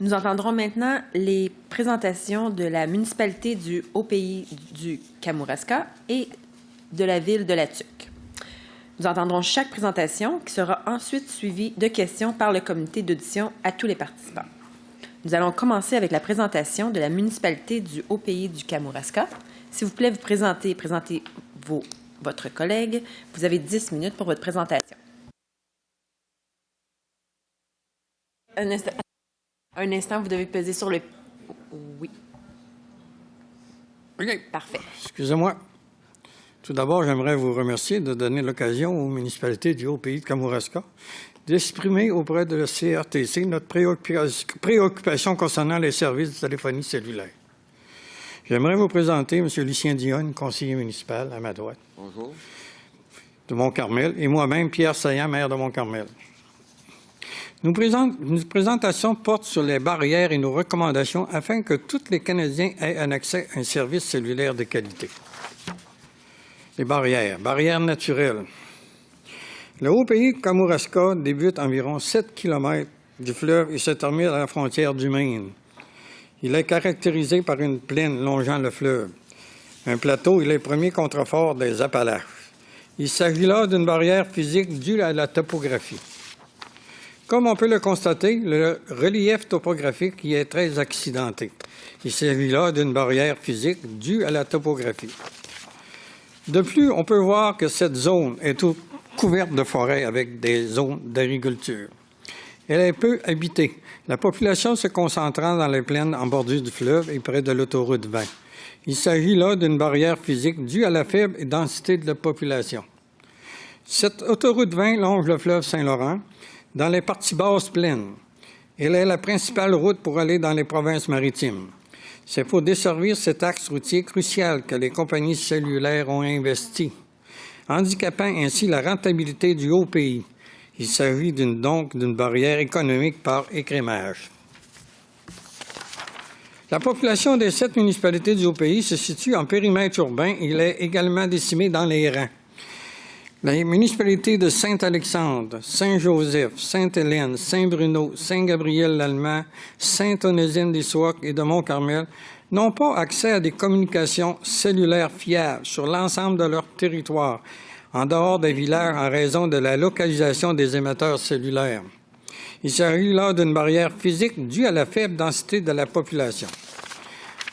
Nous entendrons maintenant les présentations de la municipalité du Haut-Pays du Kamouraska et de la ville de La Tuque. Nous entendrons chaque présentation qui sera ensuite suivie de questions par le comité d'audition à tous les participants. Nous allons commencer avec la présentation de la municipalité du Haut-Pays du Kamouraska. S'il vous plaît, vous présentez votre collègue. Vous avez 10 minutes pour votre présentation. Un instant, vous devez peser sur le... Oui. OK. Parfait. Excusez-moi. Tout d'abord, j'aimerais vous remercier de donner l'occasion aux municipalités du Haut-Pays de Kamouraska d'exprimer auprès de la CRTC notre préoccupation concernant les services de téléphonie cellulaire. J'aimerais vous présenter M. Lucien Dionne, conseiller municipal à ma droite. Bonjour. De Mont-Carmel, et moi-même, Pierre Saillant, maire de Mont-Carmel. Notre présentation porte sur les barrières et nos recommandations afin que tous les Canadiens aient un accès à un service cellulaire de qualité. Les barrières naturelles. Le Haut-Pays de Kamouraska débute environ 7 km du fleuve et se termine à la frontière du Maine. Il est caractérisé par une plaine longeant le fleuve. Un plateau est le premier contrefort des Appalaches. Il s'agit là d'une barrière physique due à la topographie. Comme on peut le constater, le relief topographique y est très accidenté. Il s'agit là d'une barrière physique due à la topographie. De plus, on peut voir que cette zone est couverte de forêts avec des zones d'agriculture. Elle est peu habitée, la population se concentrant dans les plaines en bordure du fleuve et près de l'autoroute 20. Il s'agit là d'une barrière physique due à la faible densité de la population. Cette autoroute 20 longe le fleuve Saint-Laurent dans les parties basses plaines. Elle est la principale route pour aller dans les provinces maritimes. C'est pour desservir cet axe routier crucial que les compagnies cellulaires ont investi, handicapant ainsi la rentabilité du Haut-Pays. Il s'agit donc d'une barrière économique par écrémage. La population des 7 municipalités du Haut-Pays se situe en périmètre urbain et elle est également décimée dans les rangs. Les municipalités de Saint-Alexandre, Saint-Joseph, Sainte-Hélène, Saint-Bruno, Saint-Gabriel-l'Allemand, Sainte-Onésime-des-Souacs et de Mont-Carmel n'ont pas accès à des communications cellulaires fiables sur l'ensemble de leur territoire, en dehors des villages en raison de la localisation des émetteurs cellulaires. Il s'agit là d'une barrière physique due à la faible densité de la population.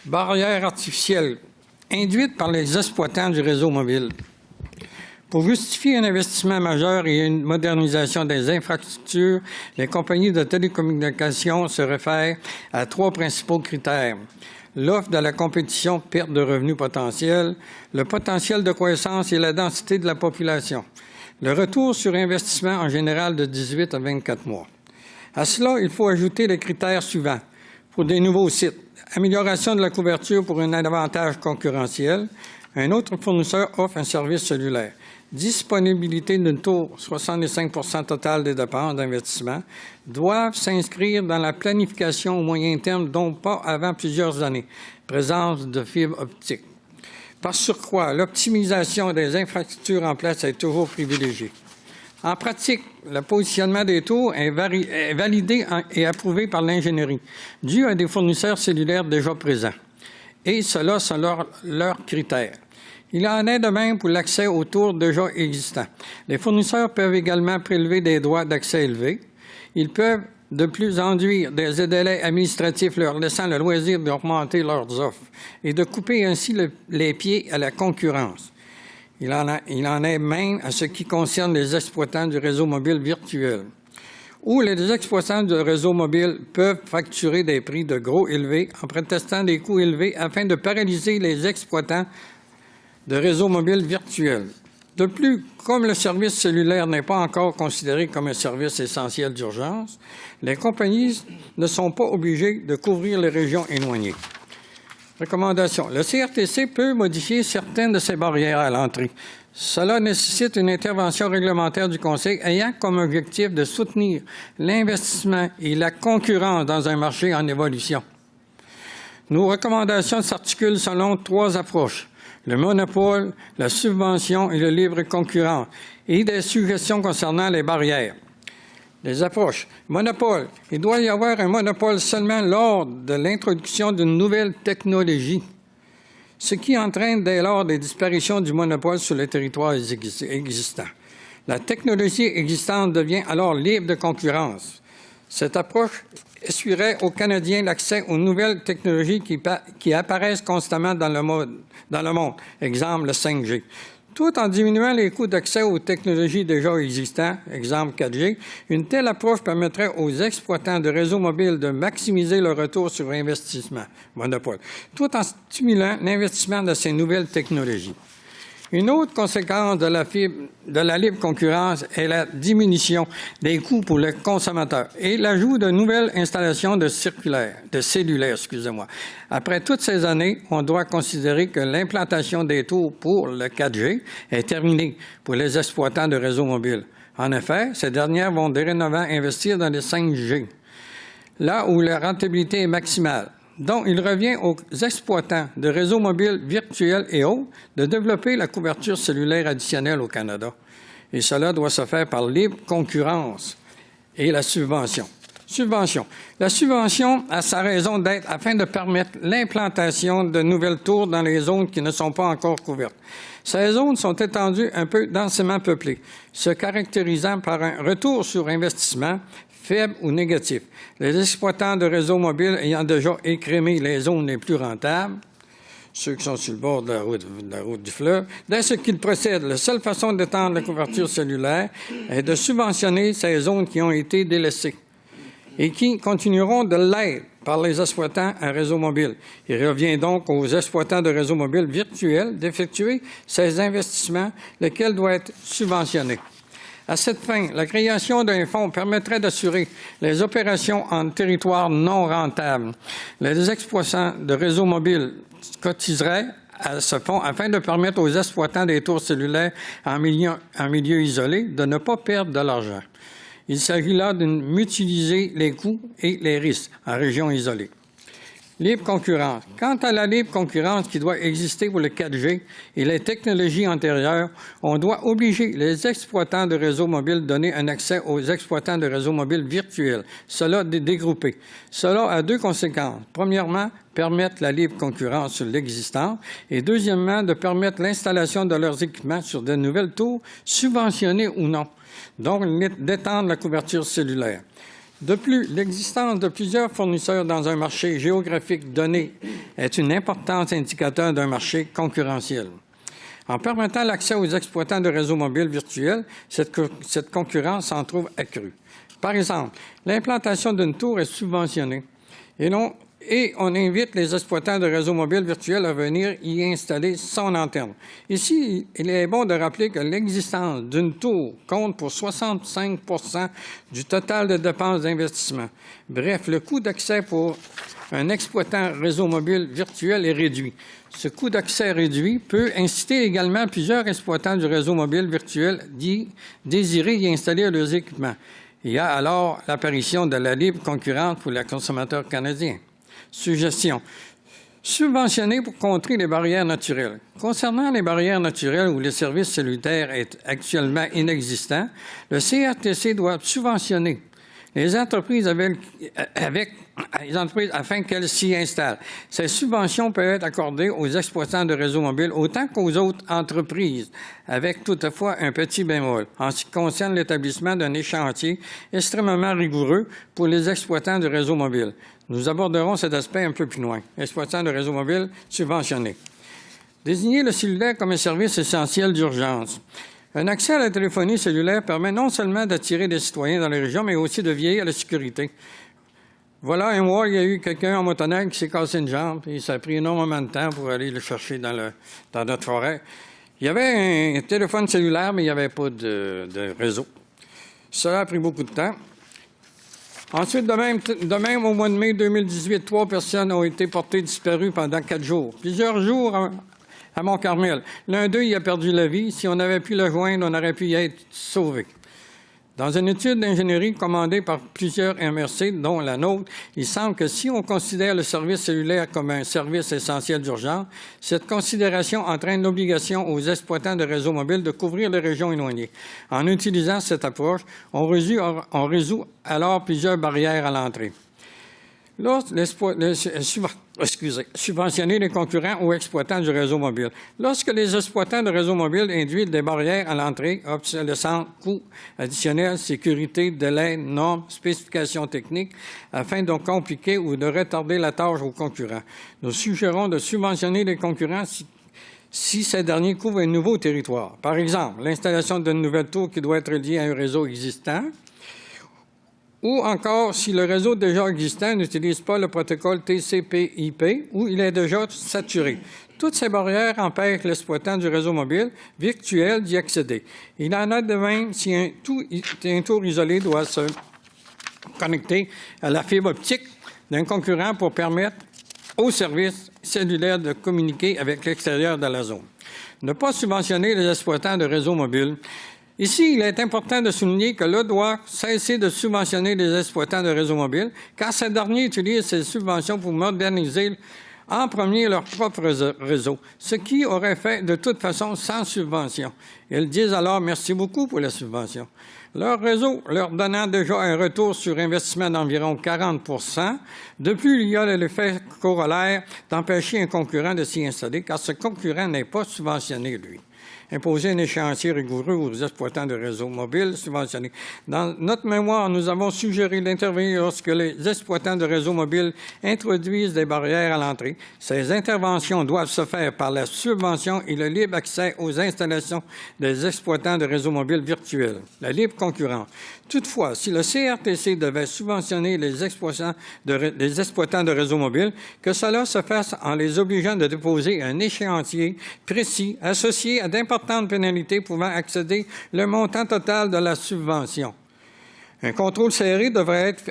Barrière artificielle induite par les exploitants du réseau mobile. Pour justifier un investissement majeur et une modernisation des infrastructures, les compagnies de télécommunications se réfèrent à 3 principaux critères. L'offre de la compétition, perte de revenus potentiels, le potentiel de croissance et la densité de la population. Le retour sur investissement en général de 18 à 24 mois. À cela, il faut ajouter les critères suivants. Pour des nouveaux sites, amélioration de la couverture pour un avantage concurrentiel. Un autre fournisseur offre un service cellulaire. Disponibilité d'un taux 65% total des dépenses d'investissement doivent s'inscrire dans la planification au moyen terme, dont pas avant plusieurs années. Présence de fibres optiques. Par surcroît, l'optimisation des infrastructures en place est toujours privilégiée. En pratique, le positionnement des tours est validé et approuvé par l'ingénierie, dû à des fournisseurs cellulaires déjà présents. Et cela selon leurs critères. Il en est de même pour l'accès aux tours déjà existants. Les fournisseurs peuvent également prélever des droits d'accès élevés. Ils peuvent de plus induire des délais administratifs leur laissant le loisir d'augmenter leurs offres et de couper ainsi les pieds à la concurrence. Il en est même à ce qui concerne les exploitants du réseau mobile virtuel, où les exploitants du réseau mobile peuvent facturer des prix de gros élevés en prétextant des coûts élevés afin de paralyser les exploitants de réseau mobile virtuel. De plus, comme le service cellulaire n'est pas encore considéré comme un service essentiel d'urgence, les compagnies ne sont pas obligées de couvrir les régions éloignées. Recommandation. Le CRTC peut modifier certaines de ces barrières à l'entrée. Cela nécessite une intervention réglementaire du Conseil ayant comme objectif de soutenir l'investissement et la concurrence dans un marché en évolution. Nos recommandations s'articulent selon 3 approches. Le monopole, la subvention et le libre concurrence, et des suggestions concernant les barrières. Les approches. Monopole. Il doit y avoir un monopole seulement lors de l'introduction d'une nouvelle technologie, ce qui entraîne dès lors des disparitions du monopole sur les territoires existants. La technologie existante devient alors libre de concurrence. Cette approche assurerait aux Canadiens l'accès aux nouvelles technologies qui apparaissent constamment dans le monde. Exemple, le 5G. Tout en diminuant les coûts d'accès aux technologies déjà existantes, exemple 4G, une telle approche permettrait aux exploitants de réseaux mobiles de maximiser le retour sur investissement, monopole, tout en stimulant l'investissement de ces nouvelles technologies. Une autre conséquence de la libre concurrence est la diminution des coûts pour le consommateur et l'ajout de nouvelles installations de cellulaires. Après toutes ces années, on doit considérer que l'implantation des tours pour le 4G est terminée pour les exploitants de réseaux mobiles. En effet, ces dernières vont dorénavant investir dans les 5G, là où la rentabilité est maximale. Donc, il revient aux exploitants de réseaux mobiles virtuels et autres de développer la couverture cellulaire additionnelle au Canada. Et cela doit se faire par libre concurrence et la subvention. Subvention. La subvention a sa raison d'être afin de permettre l'implantation de nouvelles tours dans les zones qui ne sont pas encore couvertes. Ces zones sont étendues un peu densément peuplées, se caractérisant par un retour sur investissement faible ou négatif. Les exploitants de réseaux mobiles ayant déjà écrémé les zones les plus rentables, ceux qui sont sur le bord de la route du fleuve, dès ce qu'ils procèdent, la seule façon d'étendre la couverture cellulaire est de subventionner ces zones qui ont été délaissées et qui continueront de l'être par les exploitants à réseau mobile. Il revient donc aux exploitants de réseaux mobiles virtuels d'effectuer ces investissements, lesquels doivent être subventionnés. À cette fin, la création d'un fonds permettrait d'assurer les opérations en territoire non rentable. Les exploitants de réseaux mobiles cotiseraient à ce fonds afin de permettre aux exploitants des tours cellulaires en milieu isolé de ne pas perdre de l'argent. Il s'agit là de mutualiser les coûts et les risques en région isolée. Libre concurrence. Quant à la libre concurrence qui doit exister pour le 4G et les technologies antérieures, on doit obliger les exploitants de réseaux mobiles à donner un accès aux exploitants de réseaux mobiles virtuels, cela dégroupé. Cela a deux conséquences. Premièrement, permettre la libre concurrence sur l'existant et deuxièmement, de permettre l'installation de leurs équipements sur de nouvelles tours, subventionnées ou non, donc d'étendre la couverture cellulaire. De plus, l'existence de plusieurs fournisseurs dans un marché géographique donné est un important indicateur d'un marché concurrentiel. En permettant l'accès aux exploitants de réseaux mobiles virtuels, cette concurrence s'en trouve accrue. Par exemple, l'implantation d'une tour est subventionnée et on invite les exploitants de réseaux mobiles virtuels à venir y installer son antenne. Ici, il est bon de rappeler que l'existence d'une tour compte pour 65 % du total de dépenses d'investissement. Bref, le coût d'accès pour un exploitant réseau mobile virtuel est réduit. Ce coût d'accès réduit peut inciter également plusieurs exploitants du réseau mobile virtuel désirer y installer leurs équipements. Il y a alors l'apparition de la libre concurrence pour les consommateurs canadiens. Suggestion. Subventionner pour contrer les barrières naturelles. Concernant les barrières naturelles où le service cellulaire est actuellement inexistant, le CRTC doit subventionner les entreprises afin qu'elles s'y installent. Ces subventions peuvent être accordées aux exploitants de réseaux mobiles autant qu'aux autres entreprises, avec toutefois un petit bémol en ce qui concerne l'établissement d'un échéancier extrêmement rigoureux pour les exploitants de réseaux mobiles. Nous aborderons cet aspect un peu plus loin. Exploitants de réseaux mobiles subventionnés. Désigner le cellulaire comme un service essentiel d'urgence. Un accès à la téléphonie cellulaire permet non seulement d'attirer des citoyens dans les régions, mais aussi de veiller à la sécurité. Voilà un mois, il y a eu quelqu'un en motoneige qui s'est cassé une jambe et ça a pris énormément de temps pour aller le chercher dans notre forêt. Il y avait un téléphone cellulaire, mais il n'y avait pas de réseau. Cela a pris beaucoup de temps. Ensuite, de même, au mois de mai 2018, 3 personnes ont été portées disparues pendant 4 jours. Plusieurs jours à Mont-Carmel. L'un d'eux y a perdu la vie. Si on avait pu le joindre, on aurait pu y être sauvé. Dans une étude d'ingénierie commandée par plusieurs MRC, dont la nôtre, il semble que si on considère le service cellulaire comme un service essentiel d'urgence, cette considération entraîne l'obligation aux exploitants de réseaux mobiles de couvrir les régions éloignées. En utilisant cette approche, on résout alors plusieurs barrières à l'entrée. Subventionner les concurrents ou exploitants du réseau mobile. Lorsque les exploitants de réseau mobile induisent des barrières à l'entrée, obsolescence, coûts additionnels, sécurité, délais, normes, spécifications techniques, afin de compliquer ou de retarder la tâche aux concurrents. Nous suggérons de subventionner les concurrents si ces derniers couvrent un nouveau territoire. Par exemple, l'installation d'une nouvelle tour qui doit être liée à un réseau existant, ou encore si le réseau déjà existant n'utilise pas le protocole TCP/IP ou il est déjà saturé. Toutes ces barrières empêchent l'exploitant du réseau mobile virtuel d'y accéder. Il en a de même si un tour isolé doit se connecter à la fibre optique d'un concurrent pour permettre aux services cellulaires de communiquer avec l'extérieur de la zone. Ne pas subventionner les exploitants de réseaux mobiles. Ici, il est important de souligner que l'A doit cesser de subventionner les exploitants de réseaux mobiles, car ces derniers utilisent ces subventions pour moderniser en premier leur propre réseau, ce qui aurait fait de toute façon sans subvention. Ils disent alors merci beaucoup pour la subvention. Leur réseau leur donnant déjà un retour sur investissement d'environ 40 %. De plus, il y a l'effet corollaire d'empêcher un concurrent de s'y installer, car ce concurrent n'est pas subventionné, lui. Imposer un échéancier rigoureux aux exploitants de réseaux mobiles subventionnés. Dans notre mémoire, nous avons suggéré d'intervenir lorsque les exploitants de réseaux mobiles introduisent des barrières à l'entrée. Ces interventions doivent se faire par la subvention et le libre accès aux installations des exploitants de réseaux mobiles virtuels, la libre concurrence. Toutefois, si le CRTC devait subventionner les exploitants de réseaux mobiles, que cela se fasse en les obligeant de déposer un échéancier précis associé à d'importantes pénalités pouvant excéder le montant total de la subvention. Un contrôle serré devrait être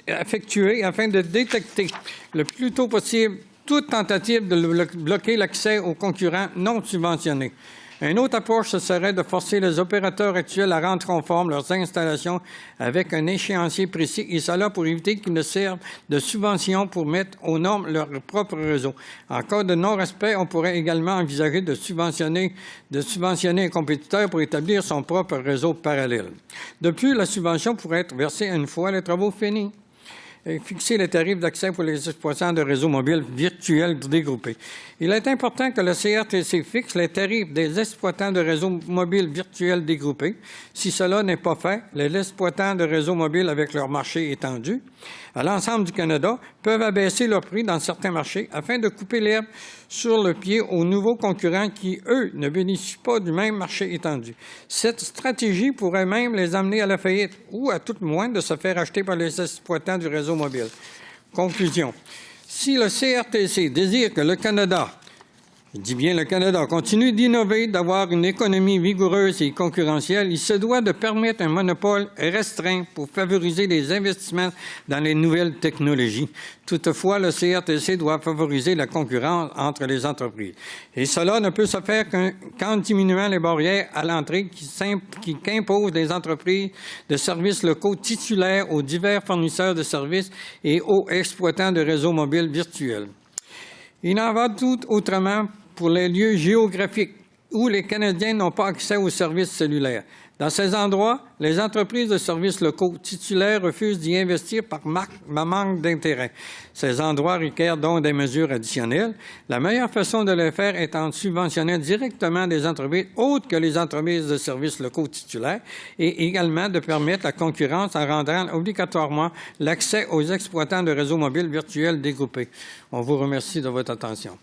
effectué afin de détecter le plus tôt possible toute tentative de bloquer l'accès aux concurrents non subventionnés. Une autre approche, ce serait de forcer les opérateurs actuels à rendre conformes leurs installations avec un échéancier précis, et cela pour éviter qu'ils ne servent de subvention pour mettre aux normes leur propre réseau. En cas de non-respect, on pourrait également envisager de subventionner un compétiteur pour établir son propre réseau parallèle. De plus, la subvention pourrait être versée une fois les travaux finis. Et fixer les tarifs d'accès pour les exploitants de réseaux mobiles virtuels dégroupés. Il est important que le CRTC fixe les tarifs des exploitants de réseaux mobiles virtuels dégroupés. Si cela n'est pas fait, les exploitants de réseaux mobiles avec leur marché étendu à l'ensemble du Canada peuvent abaisser leur prix dans certains marchés afin de couper l'herbe sur le pied aux nouveaux concurrents qui, eux, ne bénéficient pas du même marché étendu. Cette stratégie pourrait même les amener à la faillite ou, à tout le moins, de se faire acheter par les exploitants du réseau mobile. Conclusion. Si le CRTC désire que le Canada, je dis bien le Canada, continue d'innover, d'avoir une économie vigoureuse et concurrentielle, il se doit de permettre un monopole restreint pour favoriser les investissements dans les nouvelles technologies. Toutefois, le CRTC doit favoriser la concurrence entre les entreprises. Et cela ne peut se faire qu'en diminuant les barrières à l'entrée qu'imposent les entreprises de services locaux titulaires aux divers fournisseurs de services et aux exploitants de réseaux mobiles virtuels. Il en va tout autrement pour les lieux géographiques où les Canadiens n'ont pas accès aux services cellulaires. Dans ces endroits, les entreprises de services locaux titulaires refusent d'y investir par manque d'intérêt. Ces endroits requièrent donc des mesures additionnelles. La meilleure façon de le faire est en subventionnant directement des entreprises autres que les entreprises de services locaux titulaires et également de permettre la concurrence en rendant obligatoirement l'accès aux exploitants de réseaux mobiles virtuels dégroupés. On vous remercie de votre attention.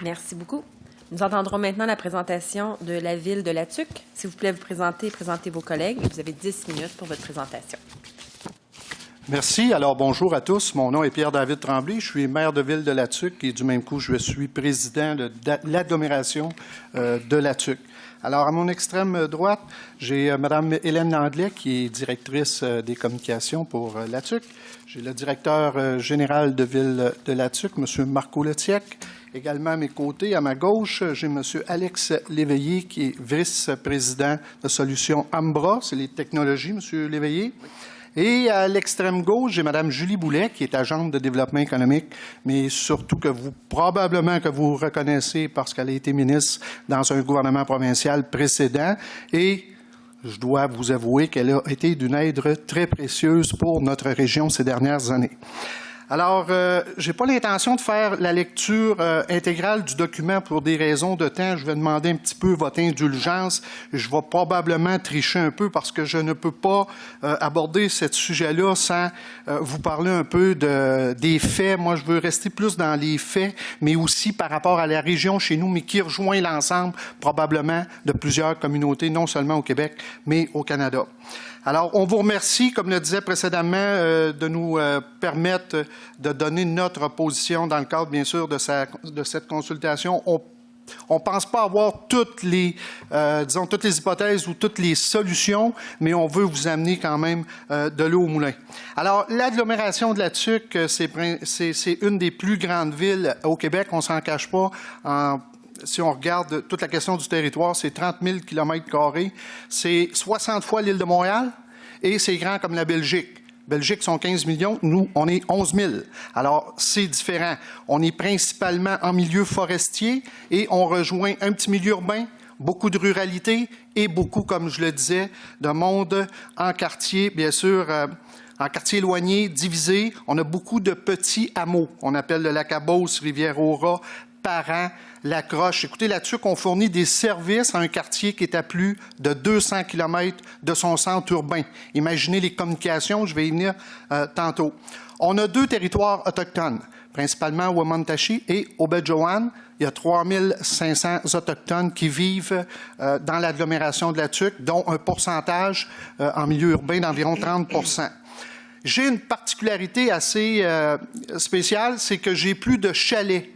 Merci beaucoup. Nous entendrons maintenant la présentation de la Ville de La Tuque. S'il vous plaît, vous présentez vos collègues. Vous avez 10 minutes pour votre présentation. Merci. Alors, bonjour à tous. Mon nom est Pierre-David Tremblay. Je suis maire de Ville de Latuc et du même coup, je suis président de l'agglomération de Latuc. Alors, à mon extrême droite, j'ai Mme Hélène Landlet, qui est directrice des communications pour Latuc. J'ai le directeur général de Ville de Latuc, M. Marco Letiec. Également à mes côtés, à ma gauche, j'ai M. Alex Léveillé, qui est vice-président de Solutions Ambra. C'est les technologies, M. Léveillé. Et à l'extrême gauche, j'ai Mme Julie Boulet, qui est agente de développement économique, mais surtout que probablement que vous reconnaissez parce qu'elle a été ministre dans un gouvernement provincial précédent. Et je dois vous avouer qu'elle a été d'une aide très précieuse pour notre région ces dernières années. Alors, je n'ai pas l'intention de faire la lecture intégrale du document pour des raisons de temps. Je vais demander un petit peu votre indulgence. Je vais probablement tricher un peu parce que je ne peux pas aborder ce sujet-là sans vous parler un peu des faits. Moi, je veux rester plus dans les faits, mais aussi par rapport à la région chez nous, mais qui rejoint l'ensemble probablement de plusieurs communautés, non seulement au Québec, mais au Canada. Alors, on vous remercie, comme le disait précédemment, de nous permettre de donner notre position dans le cadre, bien sûr, de cette consultation. On ne pense pas avoir toutes les hypothèses ou toutes les solutions, mais on veut vous amener quand même de l'eau au moulin. Alors, l'agglomération de Latuc, c'est une des plus grandes villes au Québec, on ne s'en cache pas. Si on regarde toute la question du territoire, c'est 30 000 km², c'est 60 fois l'île de Montréal et c'est grand comme la Belgique. Belgique sont 15 millions, nous, on est 11 000. Alors, c'est différent. On est principalement en milieu forestier et on rejoint un petit milieu urbain, beaucoup de ruralité et beaucoup, comme je le disais, de monde en quartier, bien sûr, en quartier éloigné, divisé. On a beaucoup de petits hameaux. On appelle le Lac-à-Beauce, Rivière-au-Rat, Parent, La Croche. Écoutez, là-dessus, on fournit des services à un quartier qui est à plus de 200 km de son centre urbain. Imaginez les communications, je vais y venir tantôt. On a 2 territoires autochtones, principalement Wamantashi et Obedjowan. Il y a 3500 Autochtones qui vivent dans l'agglomération de Latuc, dont un pourcentage en milieu urbain d'environ 30 %. J'ai une particularité assez spéciale, c'est que j'ai plus de chalets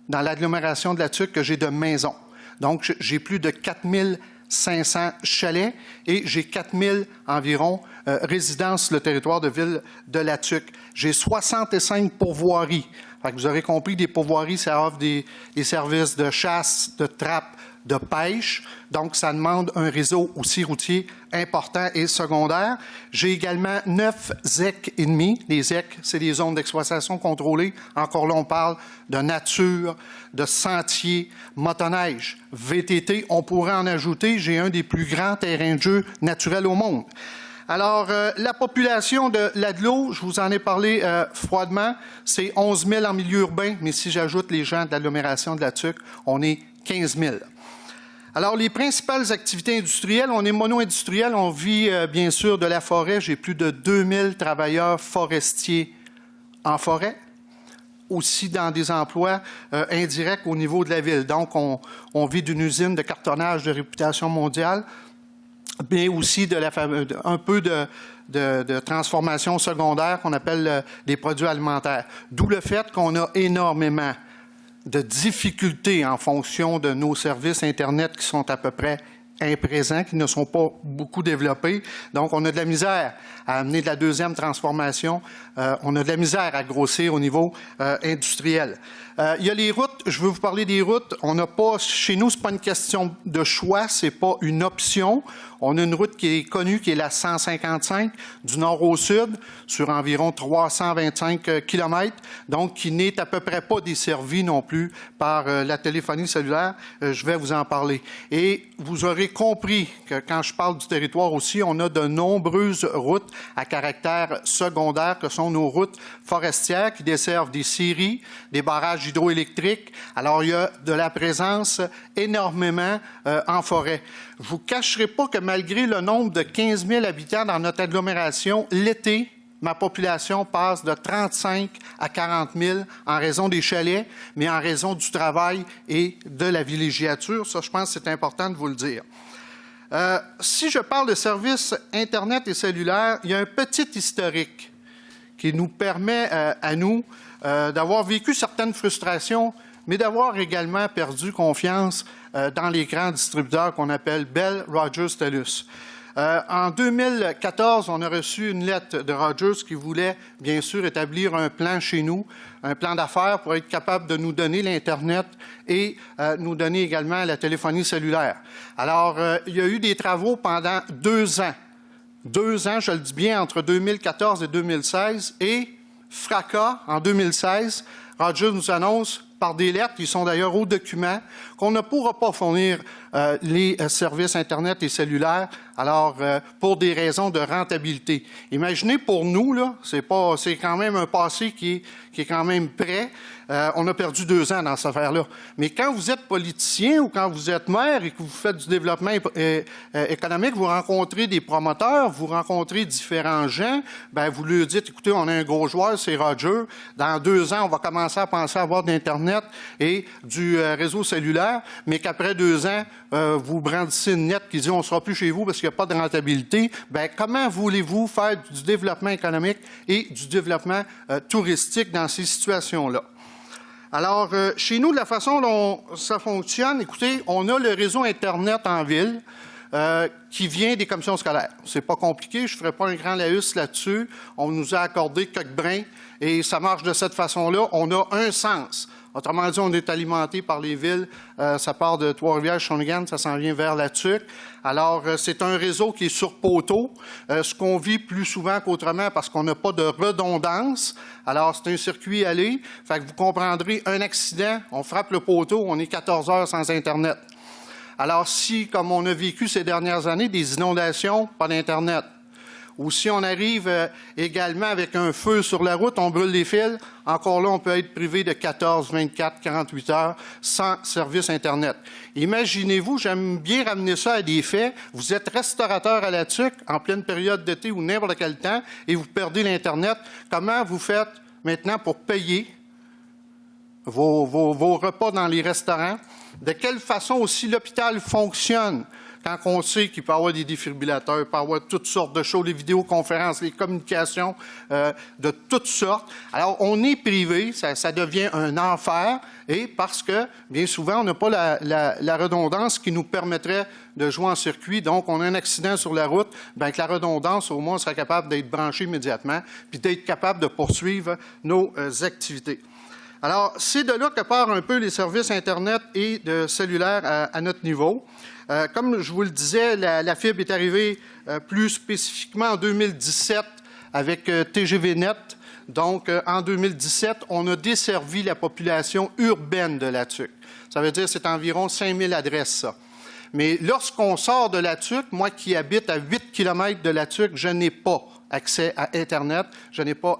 dans l'agglomération de Latuc que j'ai de maisons. Donc, j'ai plus de 4500 chalets et j'ai 4000 environ résidences sur le territoire de Ville de Latuc. J'ai 65 pourvoiries. Fait que vous aurez compris, des pourvoiries, ça offre des services de chasse, de trappe, de pêche. Donc, ça demande un réseau aussi routier important et secondaire. J'ai également 9 ZEC et demi. Les ZEC, c'est des zones d'exploitation contrôlées. Encore là, on parle de nature, de sentiers, motoneige, VTT. On pourrait en ajouter. J'ai un des plus grands terrains de jeu naturels au monde. Alors, la population de l'Agglo, je vous en ai parlé froidement, c'est 11 000 en milieu urbain, mais si j'ajoute les gens de l'agglomération de Latuc, on est 15 000. Alors, les principales activités industrielles, on est mono-industriel, on vit bien sûr de la forêt. J'ai plus de 2000 travailleurs forestiers en forêt, aussi dans des emplois indirects au niveau de la ville. Donc, on vit d'une usine de cartonnage de réputation mondiale, mais aussi un peu de transformation secondaire qu'on appelle des produits alimentaires. D'où le fait qu'on a énormément de difficultés en fonction de nos services Internet qui sont à peu près imprésents, qui ne sont pas beaucoup développés. Donc, on a de la misère à amener de la deuxième transformation. On a de la misère à grossir au niveau industriel. Il y a les routes. Je veux vous parler des routes. On n'a pas, chez nous, c'est pas une question de choix, c'est pas une option. On a une route qui est connue, qui est la 155, du nord au sud, sur environ 325 km, donc qui n'est à peu près pas desservie non plus par la téléphonie cellulaire. Je vais vous en parler. Et vous aurez compris que quand je parle du territoire aussi, on a de nombreuses routes à caractère secondaire, que sont nos routes forestières qui desservent des scieries, des barrages hydroélectriques. Alors, il y a de la présence énormément en forêt. Je ne vous cacherai pas que malgré le nombre de 15 000 habitants dans notre agglomération, l'été, ma population passe de 35 à 40 000 en raison des chalets, mais en raison du travail et de la villégiature. Ça, je pense que c'est important de vous le dire. Si je parle de services Internet et cellulaires, il y a un petit historique. qui nous permet à nous d'avoir vécu certaines frustrations, mais d'avoir également perdu confiance dans les grands distributeurs qu'on appelle Bell, Rogers, TELUS. En 2014, on a reçu une lettre de Rogers qui voulait, bien sûr, établir un plan chez nous, un plan d'affaires pour être capable de nous donner l'Internet et nous donner également la téléphonie cellulaire. Alors, il y a eu des travaux pendant 2 ans. 2 ans, je le dis bien, entre 2014 et 2016. Et fracas, en 2016, Rogers nous annonce par des lettres, qui sont d'ailleurs au document, qu'on ne pourra pas fournir les services Internet et cellulaires, alors pour des raisons de rentabilité. Imaginez pour nous, là, c'est quand même un passé qui est quand même prêt. On a perdu 2 ans dans cette affaire-là. Mais quand vous êtes politicien ou quand vous êtes maire et que vous faites du développement économique, vous rencontrez des promoteurs, vous rencontrez différents gens, ben vous leur dites, écoutez, on a un gros joueur, c'est Roger. Dans 2 ans, on va commencer à penser à avoir de l'Internet et du réseau cellulaire, mais qu'après 2 ans, vous brandissez une lettre qui dit on ne sera plus chez vous parce qu'il n'y a pas de rentabilité. Ben comment voulez-vous faire du développement économique et du développement touristique dans ces situations-là? Alors, chez nous, de la façon dont ça fonctionne, écoutez, on a le réseau Internet en ville qui vient des commissions scolaires. C'est pas compliqué, je ne ferai pas un grand laïus là-dessus. On nous a accordé quelques brins et ça marche de cette façon-là. On a un sens. Autrement dit, on est alimenté par les villes. Ça part de Trois-Rivières, Shawinigan, ça s'en vient vers la Tuque. Alors, c'est un réseau qui est sur poteau, ce qu'on vit plus souvent qu'autrement parce qu'on n'a pas de redondance. Alors, c'est un circuit allé. Fait que vous comprendrez, un accident, on frappe le poteau, on est 14 heures sans Internet. Alors, si, comme on a vécu ces dernières années, des inondations, pas d'Internet. Ou si on arrive également avec un feu sur la route, on brûle les fils, encore là, on peut être privé de 14, 24, 48 heures sans service Internet. Imaginez-vous, j'aime bien ramener ça à des faits, vous êtes restaurateur à la Tuque en pleine période d'été ou n'importe quel temps et vous perdez l'Internet. Comment vous faites maintenant pour payer vos repas dans les restaurants? De quelle façon aussi l'hôpital fonctionne? Quand on sait qu'il peut y avoir des défibrillateurs, il peut y avoir toutes sortes de choses, les vidéoconférences, les communications de toutes sortes. Alors, on est privé, ça devient un enfer, et parce que, bien souvent, on n'a pas la redondance qui nous permettrait de jouer en circuit. Donc, on a un accident sur la route, bien avec la redondance, au moins, on sera capable d'être branché immédiatement, puis d'être capable de poursuivre nos activités. Alors, c'est de là que partent un peu les services Internet et de cellulaire à notre niveau. Comme je vous le disais, la fibre est arrivée plus spécifiquement en 2017 avec TGVNet. Donc, en 2017, on a desservi la population urbaine de la Tuque. Ça veut dire que c'est environ 5000 adresses, ça. Mais lorsqu'on sort de la Tuque, moi qui habite à 8 km de la Tuque, je n'ai pas accès à Internet, je n'ai pas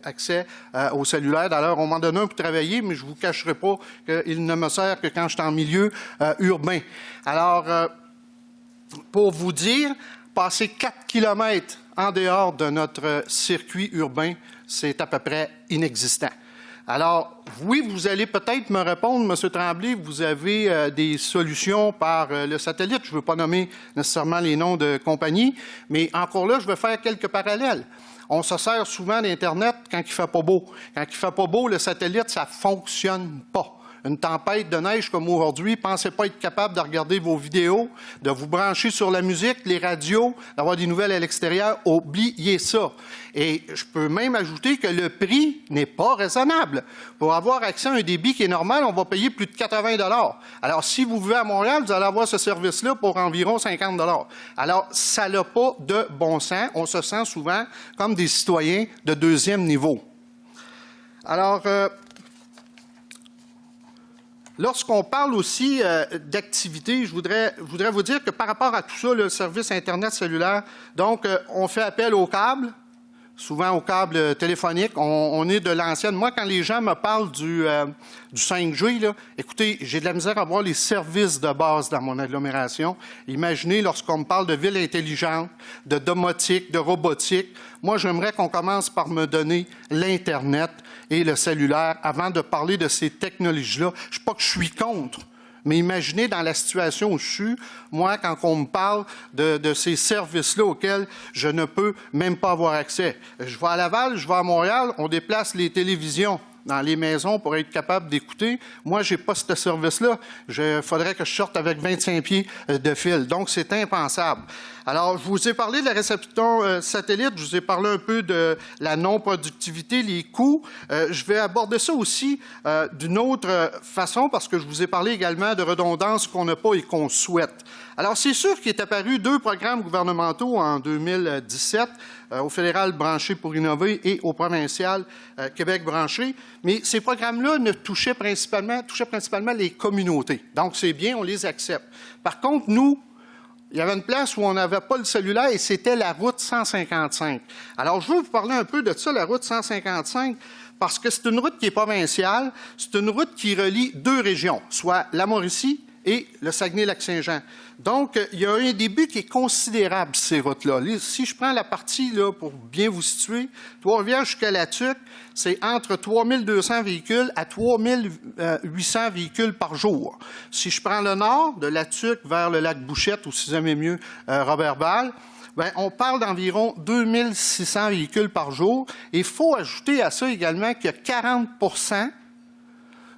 accès au cellulaire. D'ailleurs, on m'en donne un pour travailler, mais je ne vous cacherai pas qu'il ne me sert que quand je suis en milieu urbain. Alors, pour vous dire, passer 4 km en dehors de notre circuit urbain, c'est à peu près inexistant. Alors, oui, vous allez peut-être me répondre, M. Tremblay, vous avez des solutions par le satellite. Je ne veux pas nommer nécessairement les noms de compagnies, mais encore là, je vais faire quelques parallèles. On se sert souvent d'Internet quand il ne fait pas beau. Quand il ne fait pas beau, le satellite, ça ne fonctionne pas. Une tempête de neige comme aujourd'hui, pensez pas être capable de regarder vos vidéos, de vous brancher sur la musique, les radios, d'avoir des nouvelles à l'extérieur. Oubliez ça. Et je peux même ajouter que le prix n'est pas raisonnable. Pour avoir accès à un débit qui est normal, on va payer plus de 80 $. Alors, si vous vivez à Montréal, vous allez avoir ce service-là pour environ 50 $. Alors, ça n'a pas de bon sens. On se sent souvent comme des citoyens de deuxième niveau. Alors, lorsqu'on parle aussi d'activité, je voudrais vous dire que par rapport à tout ça, le service Internet cellulaire, donc on fait appel au câble, souvent au câble téléphonique. On est de l'ancienne. Moi, quand les gens me parlent du 5G, là, écoutez, j'ai de la misère à voir les services de base dans mon agglomération. Imaginez, lorsqu'on me parle de ville intelligente, de domotique, de robotique, moi, j'aimerais qu'on commence par me donner l'Internet et le cellulaire avant de parler de ces technologies-là. Je ne sais pas que je suis contre Mais imaginez dans la situation où je suis, moi, quand on me parle de ces services-là auxquels je ne peux même pas avoir accès. Je vais à Laval, je vais à Montréal, on déplace les télévisions dans les maisons pour être capable d'écouter. Moi, je n'ai pas ce service-là. Il faudrait que je sorte avec 25 pieds de fil. Donc, c'est impensable. Alors, je vous ai parlé de la réception satellite, je vous ai parlé un peu de la non-productivité, les coûts. Je vais aborder ça aussi d'une autre façon parce que je vous ai parlé également de redondance qu'on n'a pas et qu'on souhaite. Alors, c'est sûr qu'il est apparu 2 programmes gouvernementaux en 2017, au fédéral branché pour innover et au provincial Québec branché, mais ces programmes-là touchaient principalement les communautés. Donc, c'est bien, on les accepte. Par contre, nous, il y avait une place où on n'avait pas le cellulaire et c'était la route 155. Alors, je veux vous parler un peu de ça, la route 155, parce que c'est une route qui est provinciale, c'est une route qui relie 2 régions, soit la Mauricie et le Saguenay-Lac-Saint-Jean. Donc, il y a un début qui est considérable, ces routes-là. Si je prends la partie, là, pour bien vous situer, Trois-Rivières jusqu'à La Tuque, c'est entre 3200 véhicules à 3800 véhicules par jour. Si je prends le nord, de La Tuque vers le lac Bouchette, ou si vous aimez mieux, Robert-Ball, bien, on parle d'environ 2600 véhicules par jour. Et il faut ajouter à ça également qu'il y a 40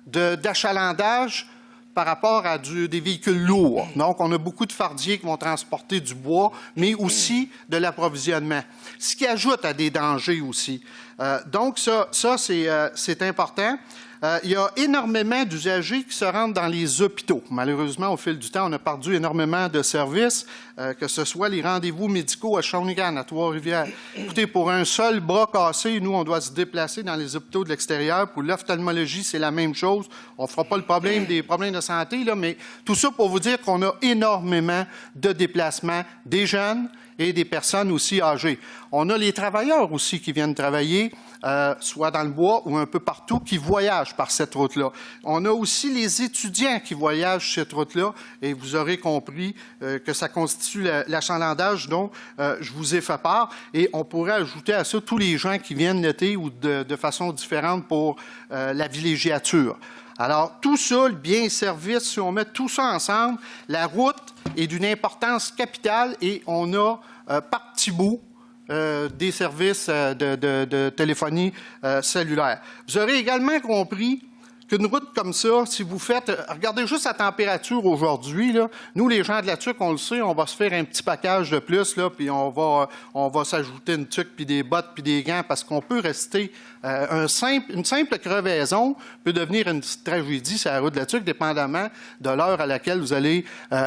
d'achalandage par rapport à des véhicules lourds. Donc, on a beaucoup de fardiers qui vont transporter du bois, mais aussi de l'approvisionnement, ce qui ajoute à des dangers aussi. Donc, ça c'est important. Il y a énormément d'usagers qui se rendent dans les hôpitaux. Malheureusement, au fil du temps, on a perdu énormément de services, que ce soit les rendez-vous médicaux à Shawinigan, à Trois-Rivières. Écoutez, pour un seul bras cassé, nous, on doit se déplacer dans les hôpitaux de l'extérieur. Pour l'ophtalmologie, c'est la même chose. On ne fera pas le problème des problèmes de santé, là, mais tout ça pour vous dire qu'on a énormément de déplacements des jeunes et des personnes aussi âgées. On a les travailleurs aussi qui viennent travailler, soit dans le bois ou un peu partout, qui voyagent par cette route-là. On a aussi les étudiants qui voyagent cette route-là, et vous aurez compris que ça constitue l'achalandage dont je vous ai fait part, et on pourrait ajouter à ça tous les gens qui viennent l'été ou de façon différente pour la villégiature. Alors, tout ça, le bien et service, si on met tout ça ensemble, la route est d'une importance capitale et on a par petits bouts des services de téléphonie cellulaire. Vous aurez également compris qu'une route comme ça, si vous faites... Regardez juste la température aujourd'hui, là. Nous, les gens de la tuque, on le sait, on va se faire un petit package de plus, là, puis on va s'ajouter une tuque, puis des bottes, puis des gants, parce qu'on peut rester... une simple crevaison peut devenir une petite tragédie sur la route de la tuque, dépendamment de l'heure à laquelle vous allez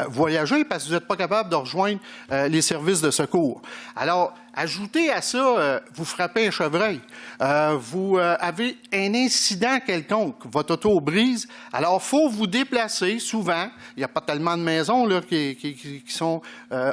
voyager, parce que vous n'êtes pas capable de rejoindre les services de secours. Alors, ajoutez à ça, vous frappez un chevreuil, vous avez un incident quelconque, votre auto brise, alors il faut vous déplacer souvent. Il n'y a pas tellement de maisons là, qui sont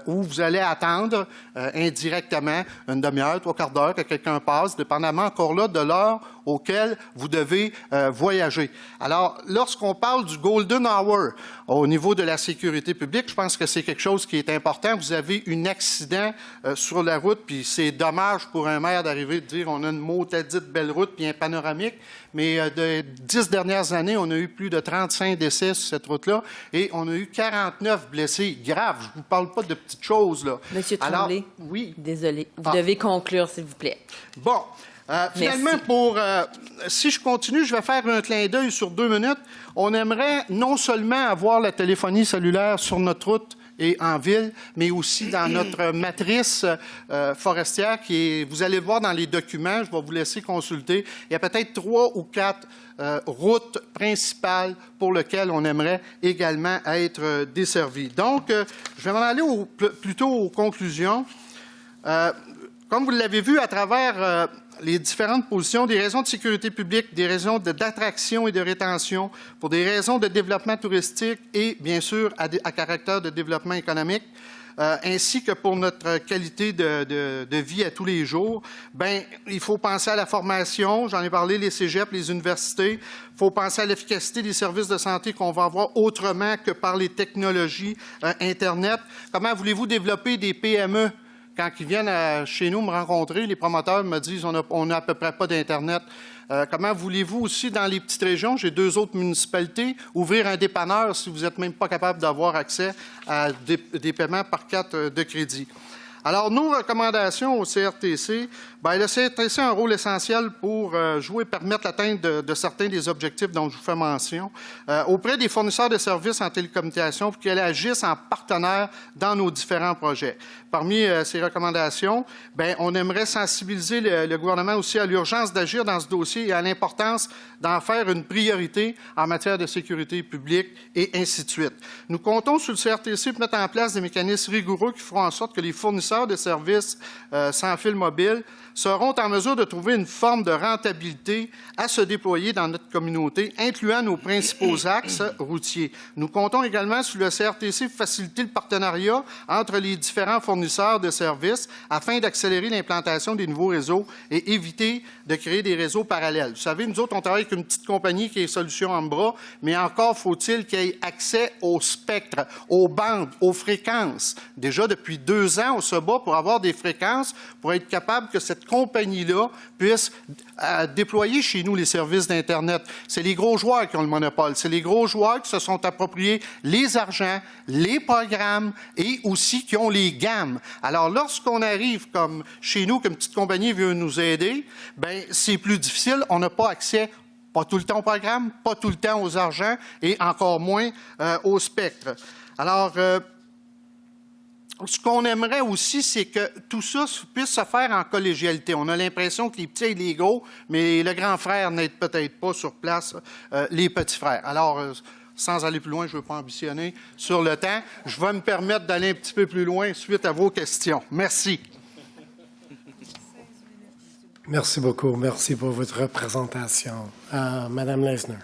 où vous allez attendre indirectement une demi-heure, 3/4 d'heure que quelqu'un passe, dépendamment encore là de l'heure auquel vous devez voyager. Alors, lorsqu'on parle du Golden Hour au niveau de la sécurité publique, je pense que c'est quelque chose qui est important. Vous avez un accident sur la route, puis c'est dommage pour un maire d'arriver de dire on a une motadite belle route puis un panoramique, mais de 10 dernières années, on a eu plus de 35 décès sur cette route-là et on a eu 49 blessés graves. Je ne vous parle pas de petites choses, là. Monsieur Tremblay, oui. Désolé. Vous devez conclure, s'il vous plaît. Bon. Finalement, si je continue, je vais faire un clin d'œil sur 2 minutes. On aimerait non seulement avoir la téléphonie cellulaire sur notre route et en ville, mais aussi dans notre matrice forestière vous allez le voir dans les documents, je vais vous laisser consulter. Il y a peut-être 3 ou 4 routes principales pour lesquelles on aimerait également être desservi. Donc, je vais m'en aller plutôt aux conclusions. Comme vous l'avez vu à travers les différentes positions, des raisons de sécurité publique, des raisons d'attraction et de rétention, pour des raisons de développement touristique et, bien sûr, à caractère de développement économique, ainsi que pour notre qualité de vie à tous les jours, bien, il faut penser à la formation, j'en ai parlé, les cégeps, les universités, il faut penser à l'efficacité des services de santé qu'on va avoir autrement que par les technologies Internet. Comment voulez-vous développer des PME quand ils viennent chez nous me rencontrer, les promoteurs me disent on n'a à peu près pas d'Internet. Comment voulez-vous aussi, dans les petites régions, j'ai 2 autres municipalités, ouvrir un dépanneur si vous n'êtes même pas capable d'avoir accès à des paiements par carte de crédit? Alors, nos recommandations au CRTC, bien, le CRTC a un rôle essentiel pour jouer et permettre l'atteinte de certains des objectifs dont je vous fais mention auprès des fournisseurs de services en télécommunications pour qu'ils agissent en partenaire dans nos différents projets. Parmi ces recommandations, bien, on aimerait sensibiliser le gouvernement aussi à l'urgence d'agir dans ce dossier et à l'importance d'en faire une priorité en matière de sécurité publique et ainsi de suite. Nous comptons sur le CRTC pour mettre en place des mécanismes rigoureux qui feront en sorte que les fournisseurs de services sans fil mobile seront en mesure de trouver une forme de rentabilité à se déployer dans notre communauté, incluant nos principaux axes routiers. Nous comptons également sur le CRTC pour faciliter le partenariat entre les différents fournisseurs de services afin d'accélérer l'implantation des nouveaux réseaux et éviter de créer des réseaux parallèles. Vous savez, nous autres, on travaille avec une petite compagnie qui est Solutions Ambra, mais encore faut-il qu'il y ait accès au spectre, aux bandes, aux fréquences. Déjà, depuis 2 ans, on se bat pour avoir des fréquences pour être capable que cette compagnie-là puisse déployer chez nous les services d'Internet. C'est les gros joueurs qui ont le monopole. C'est les gros joueurs qui se sont appropriés les argents, les programmes et aussi qui ont les gammes. Alors, lorsqu'on arrive comme chez nous, qu'une petite compagnie veut nous aider, bien, c'est plus difficile. On n'a pas accès pas tout le temps au programme, pas tout le temps aux argents et encore moins au spectre. Alors, ce qu'on aimerait aussi, c'est que tout ça puisse se faire en collégialité. On a l'impression que les petits aident les gros, mais le grand frère n'aide peut-être pas sur place les petits frères. Alors, sans aller plus loin, je ne veux pas ambitionner sur le temps. Je vais me permettre d'aller un petit peu plus loin suite à vos questions. Merci. Merci beaucoup. Merci pour votre présentation. Madame Leisner.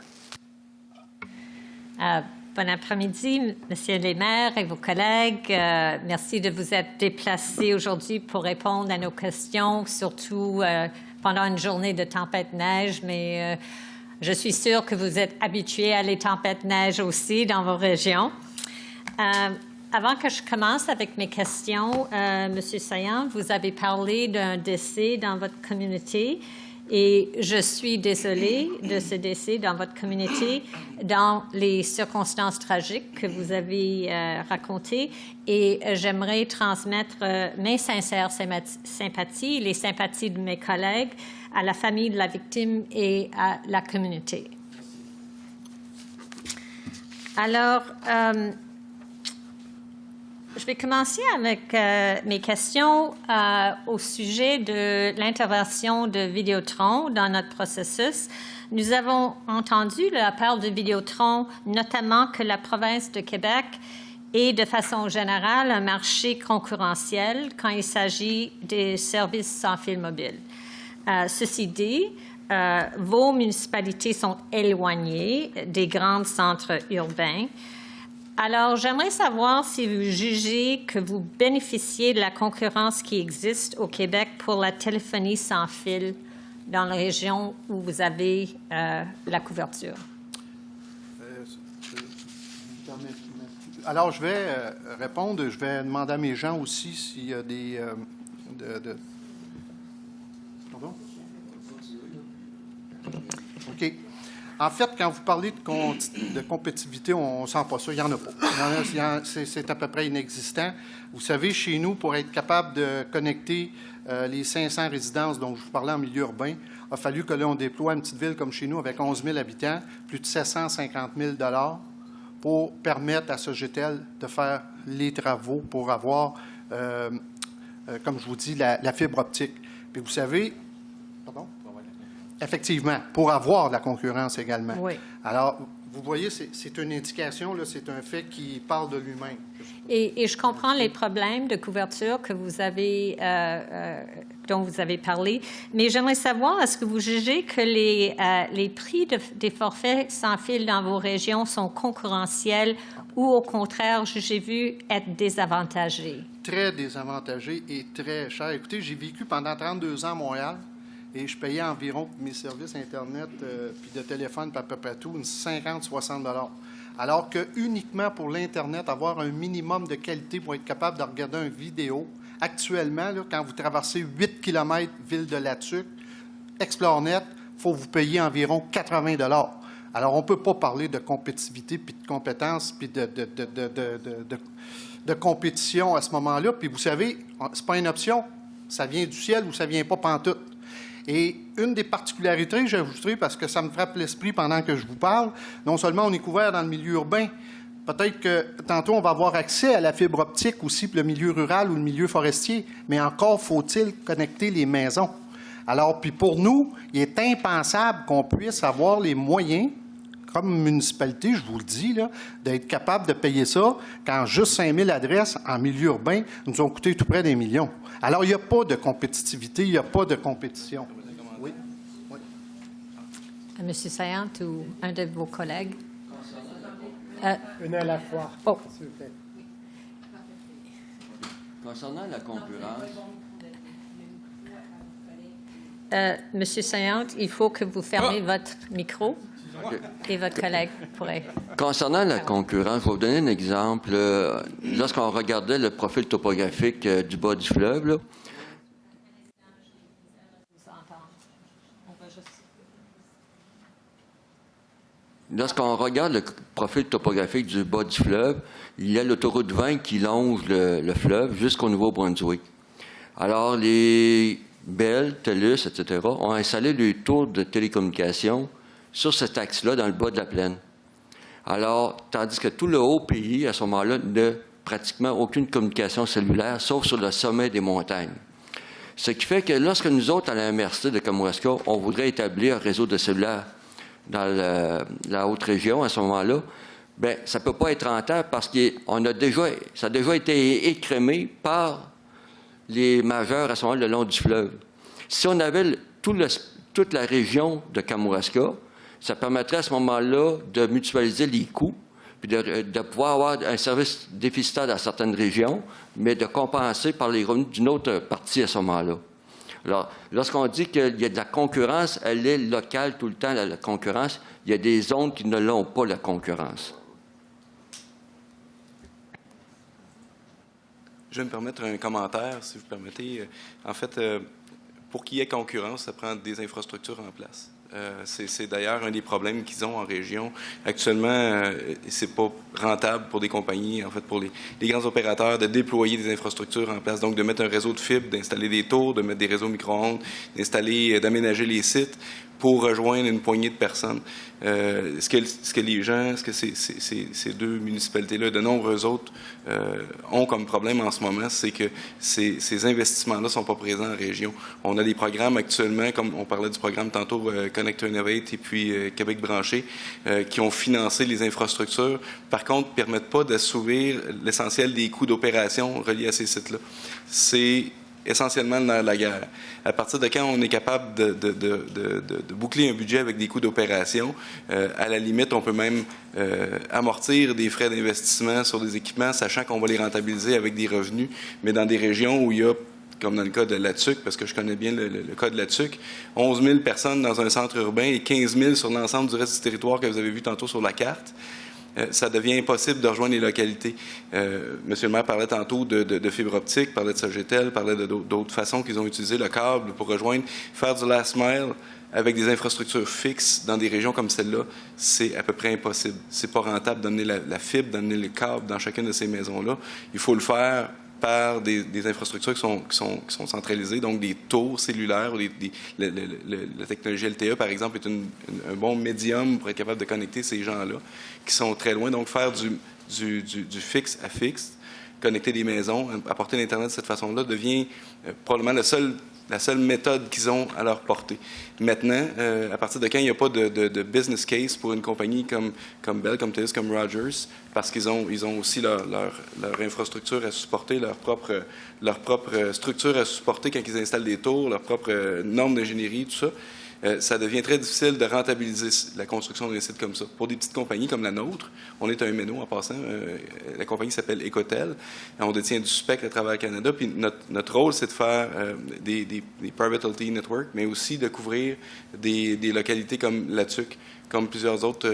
Bon après-midi, Monsieur les maires et vos collègues. Merci de vous être déplacés aujourd'hui pour répondre à nos questions, surtout pendant une journée de tempête-neige, mais je suis sûre que vous êtes habitués à les tempêtes-neige aussi dans vos régions. Avant que je commence avec mes questions, Monsieur Saillant, vous avez parlé d'un décès dans votre communauté. Et je suis désolée de ce décès dans votre communauté, dans les circonstances tragiques que vous avez racontées. Et j'aimerais transmettre mes sincères sympathies, les sympathies de mes collègues, à la famille de la victime et à la communauté. Alors, je vais commencer avec mes questions au sujet de l'intervention de Vidéotron dans notre processus. Nous avons entendu de la part de Vidéotron, notamment que la province de Québec est de façon générale un marché concurrentiel quand il s'agit des services sans fil mobile. Ceci dit, vos municipalités sont éloignées des grands centres urbains. Alors, j'aimerais savoir si vous jugez que vous bénéficiez de la concurrence qui existe au Québec pour la téléphonie sans fil dans la région où vous avez la couverture. Alors, je vais répondre. Je vais demander à mes gens aussi s'il y a des... Pardon? OK. En fait, quand vous parlez de compétitivité, on ne sent pas ça. Il n'y en a pas. C'est à peu près inexistant. Vous savez, chez nous, pour être capable de connecter les 500 résidences dont je vous parlais en milieu urbain, il a fallu que l'on déploie une petite ville comme chez nous avec 11 000 habitants, plus de 750 000 $ pour permettre à Sogetel de faire les travaux pour avoir, comme je vous dis, la fibre optique. Puis vous savez... Pardon? Effectivement, pour avoir de la concurrence également. Oui. Alors, vous voyez, c'est une indication, là, c'est un fait qui parle de lui-même. Et je comprends les problèmes de couverture que vous avez, dont vous avez parlé, mais j'aimerais savoir, est-ce que vous jugez que les prix des forfaits sans fil dans vos régions sont concurrentiels ou, au contraire, jugez-vous être désavantagés? Très désavantagés et très chers. Écoutez, j'ai vécu pendant 32 ans à Montréal. Et je payais environ pour mes services Internet puis de téléphone, puis à peu près tout, 50-60 $. Alors que uniquement pour l'Internet, avoir un minimum de qualité pour être capable de regarder une vidéo actuellement, là, quand vous traversez 8 km ville de Latuc, ExploreNet, il faut vous payer environ 80 $. Alors, on ne peut pas parler de compétitivité, puis de compétences, puis de compétition à ce moment-là. Puis vous savez, ce n'est pas une option, ça vient du ciel ou ça ne vient pas pantoute. Et une des particularités, j'ajouterai, parce que ça me frappe l'esprit pendant que je vous parle, non seulement on est couvert dans le milieu urbain, peut-être que tantôt on va avoir accès à la fibre optique aussi pour le milieu rural ou le milieu forestier, mais encore faut-il connecter les maisons. Alors, puis pour nous, il est impensable qu'on puisse avoir les moyens, comme municipalité, je vous le dis, là, d'être capable de payer ça quand juste 5 000 adresses en milieu urbain nous ont coûté tout près des millions. Alors, il n'y a pas de compétitivité, il n'y a pas de compétition. Oui. Oui. M. Saillant ou un de vos collègues? Une à la fois, Oh. s'il vous plaît. Concernant la concurrence, M. Saillant, il faut que vous fermez votre micro OK. et votre collègue pourrait. Concernant la concurrence, je vais vous donner un exemple. Lorsqu'on regardait le profil topographique du bas du fleuve, là, lorsqu'on regarde le profil topographique du bas du fleuve, il y a l'autoroute 20 qui longe le fleuve jusqu'au Nouveau-Brunswick. Alors, les Bell, TELUS, etc., ont installé des tours de télécommunications sur cet axe-là, dans le bas de la plaine. Alors, tandis que tout le haut pays, à ce moment-là, n'a pratiquement aucune communication cellulaire, sauf sur le sommet des montagnes. Ce qui fait que lorsque nous autres, à la MRC de Kamouraska, on voudrait établir un réseau de cellulaire dans la haute région, à ce moment-là, bien, ça ne peut pas être rentable parce que ça a déjà été écrémé par les majeurs à ce moment-là le long du fleuve. Si on avait toute la région de Kamouraska, ça permettrait à ce moment-là de mutualiser les coûts, puis de pouvoir avoir un service déficitaire dans certaines régions, mais de compenser par les revenus d'une autre partie à ce moment-là. Alors, lorsqu'on dit qu'il y a de la concurrence, elle est locale tout le temps, la concurrence. Il y a des zones qui ne l'ont pas, la concurrence. Je vais me permettre un commentaire, si vous permettez. En fait, pour qu'il y ait concurrence, ça prend des infrastructures en place. C'est d'ailleurs un des problèmes qu'ils ont en région. Actuellement, c'est pas rentable pour des compagnies, en fait, pour les grands opérateurs, de déployer des infrastructures en place. Donc, de mettre un réseau de fibres, d'installer des tours, de mettre des réseaux micro-ondes, d'aménager les sites pour rejoindre une poignée de personnes. Ce que les gens, ce que ces deux municipalités-là et de nombreux autres ont comme problème en ce moment, c'est que ces investissements-là ne sont pas présents en région. On a des programmes actuellement, comme on parlait du programme tantôt, Connect to Innovate et puis Québec branché, qui ont financé les infrastructures. Par contre, ne permettent pas d'assouvir l'essentiel des coûts d'opération reliés à ces sites-là. C'est essentiellement le nerf de la guerre. À partir de quand on est capable de boucler un budget avec des coûts d'opération, à la limite, on peut même amortir des frais d'investissement sur des équipements, sachant qu'on va les rentabiliser avec des revenus, mais dans des régions où il y a, comme dans le cas de Latuc, parce que je connais bien le cas de Latuc, 11 000 personnes dans un centre urbain et 15 000 sur l'ensemble du reste du territoire que vous avez vu tantôt sur la carte. Ça devient impossible de rejoindre les localités. Monsieur le maire parlait tantôt de fibre optique, parlait de Sogetel, parlait d'autres façons qu'ils ont utilisé le câble pour rejoindre. Faire du last mile avec des infrastructures fixes dans des régions comme celle-là, c'est à peu près impossible. C'est pas rentable d'amener la fibre, d'amener le câble dans chacune de ces maisons-là. Il faut le faire par des infrastructures qui sont centralisées, donc des tours cellulaires. La technologie LTE, par exemple, est un bon médium pour être capable de connecter ces gens-là qui sont très loin. Donc, faire du fixe à fixe, connecter des maisons, apporter l'Internet de cette façon-là devient probablement la seule méthode qu'ils ont à leur portée. Maintenant, à partir de quand il n'y a pas de business case pour une compagnie comme Bell, comme TELUS, comme Rogers, parce qu'ils ont aussi leur infrastructure à supporter, leur propre structure à supporter quand ils installent des tours, leurs propres normes d'ingénierie, tout ça, ça devient très difficile de rentabiliser la construction d'un site comme ça. Pour des petites compagnies comme la nôtre, on est un MNO en passant, la compagnie s'appelle Ecotel, on détient du spectre à travers le Canada, puis notre rôle, c'est de faire des Private LTE Network, mais aussi de couvrir des localités comme Latuc, comme plusieurs autres,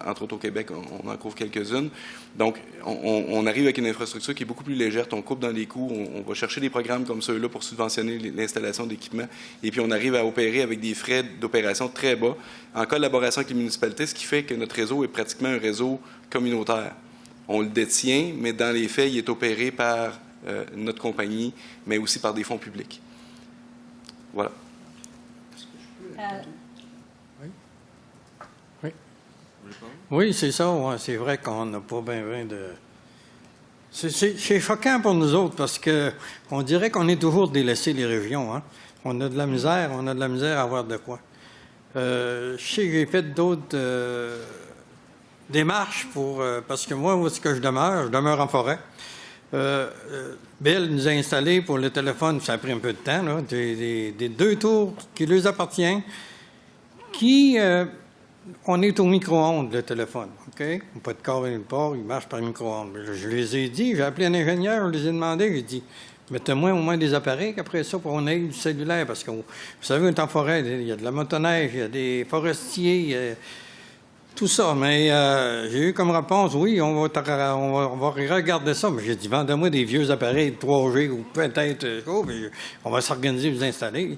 entre autres au Québec, on en couvre quelques-unes. Donc, on arrive avec une infrastructure qui est beaucoup plus légère, on coupe dans les coûts, on va chercher des programmes comme ceux-là pour subventionner l'installation d'équipements, et puis on arrive à opérer avec des frais d'opération très bas, en collaboration avec les municipalités, ce qui fait que notre réseau est pratiquement un réseau communautaire. On le détient, mais dans les faits, il est opéré par notre compagnie, mais aussi par des fonds publics. Voilà. Oui, c'est ça. Ouais, c'est vrai qu'on n'a pas bien de... C'est choquant pour nous autres parce que on dirait qu'on est toujours délaissé les régions. Hein? On a de la misère à avoir de quoi. Je sais que j'ai fait d'autres démarches pour... parce que moi, où est-ce que je demeure en forêt. Bill nous a installé pour le téléphone, ça a pris un peu de temps, là, des 2 tours qui lui appartiennent, qui... on est au micro-ondes, le téléphone, OK? Pas de câble nulle part, il marche par micro-ondes. Je les ai dit, j'ai appelé un ingénieur, je les ai demandé, j'ai dit, mettez-moi au moins des appareils qu'après ça, pour qu'on ait du cellulaire, parce que, vous savez, on est en forêt, il y a de la motoneige, il y a des forestiers, tout ça. Mais j'ai eu comme réponse, oui, on va regarder ça. Mais j'ai dit, vendez-moi des vieux appareils de 3G ou peut-être, on va s'organiser, vous installer.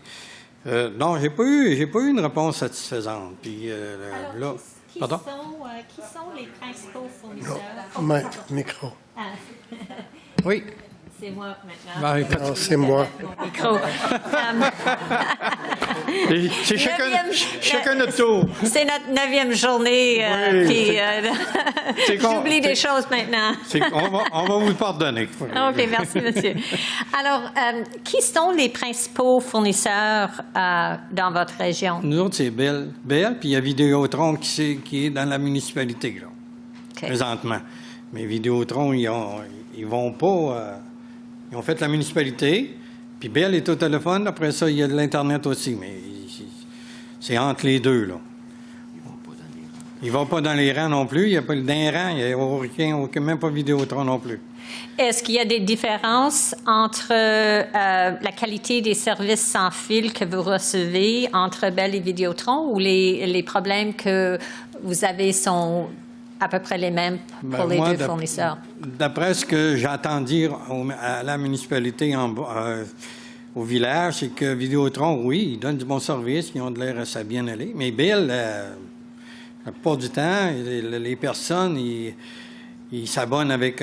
Non, j'ai pas eu une réponse satisfaisante. Puis Alors, là, qui sont les principaux fournisseurs? Micro. Ah. Oui. C'est moi maintenant. Non, c'est moi. Mon micro. C'est chacun notre tour. C'est notre 9e journée. Oui, puis j'oublie des choses maintenant. On va vous pardonner. OK, merci, monsieur. Alors, qui sont les principaux fournisseurs dans votre région? Nous autres, c'est Bell, puis il y a Vidéotron qui est dans la municipalité, là, présentement. Mais Vidéotron, ils vont pas... ils ont fait la municipalité, puis Bell est au téléphone. Après ça, il y a de l'Internet aussi, mais c'est entre les deux, là. Ils ne vont pas dans les rangs non plus. Il n'y a pas d'un rang, il n'y a même pas Vidéotron non plus. Est-ce qu'il y a des différences entre la qualité des services sans fil que vous recevez entre Bell et Vidéotron, ou les problèmes que vous avez sont à peu près les mêmes pour les deux fournisseurs? D'après ce que j'entends dire à la municipalité au village, c'est que Vidéotron, oui, ils donnent du bon service, ils ont de l'air à bien aller, mais Bell, la plupart du temps, les personnes, ils s'abonnent avec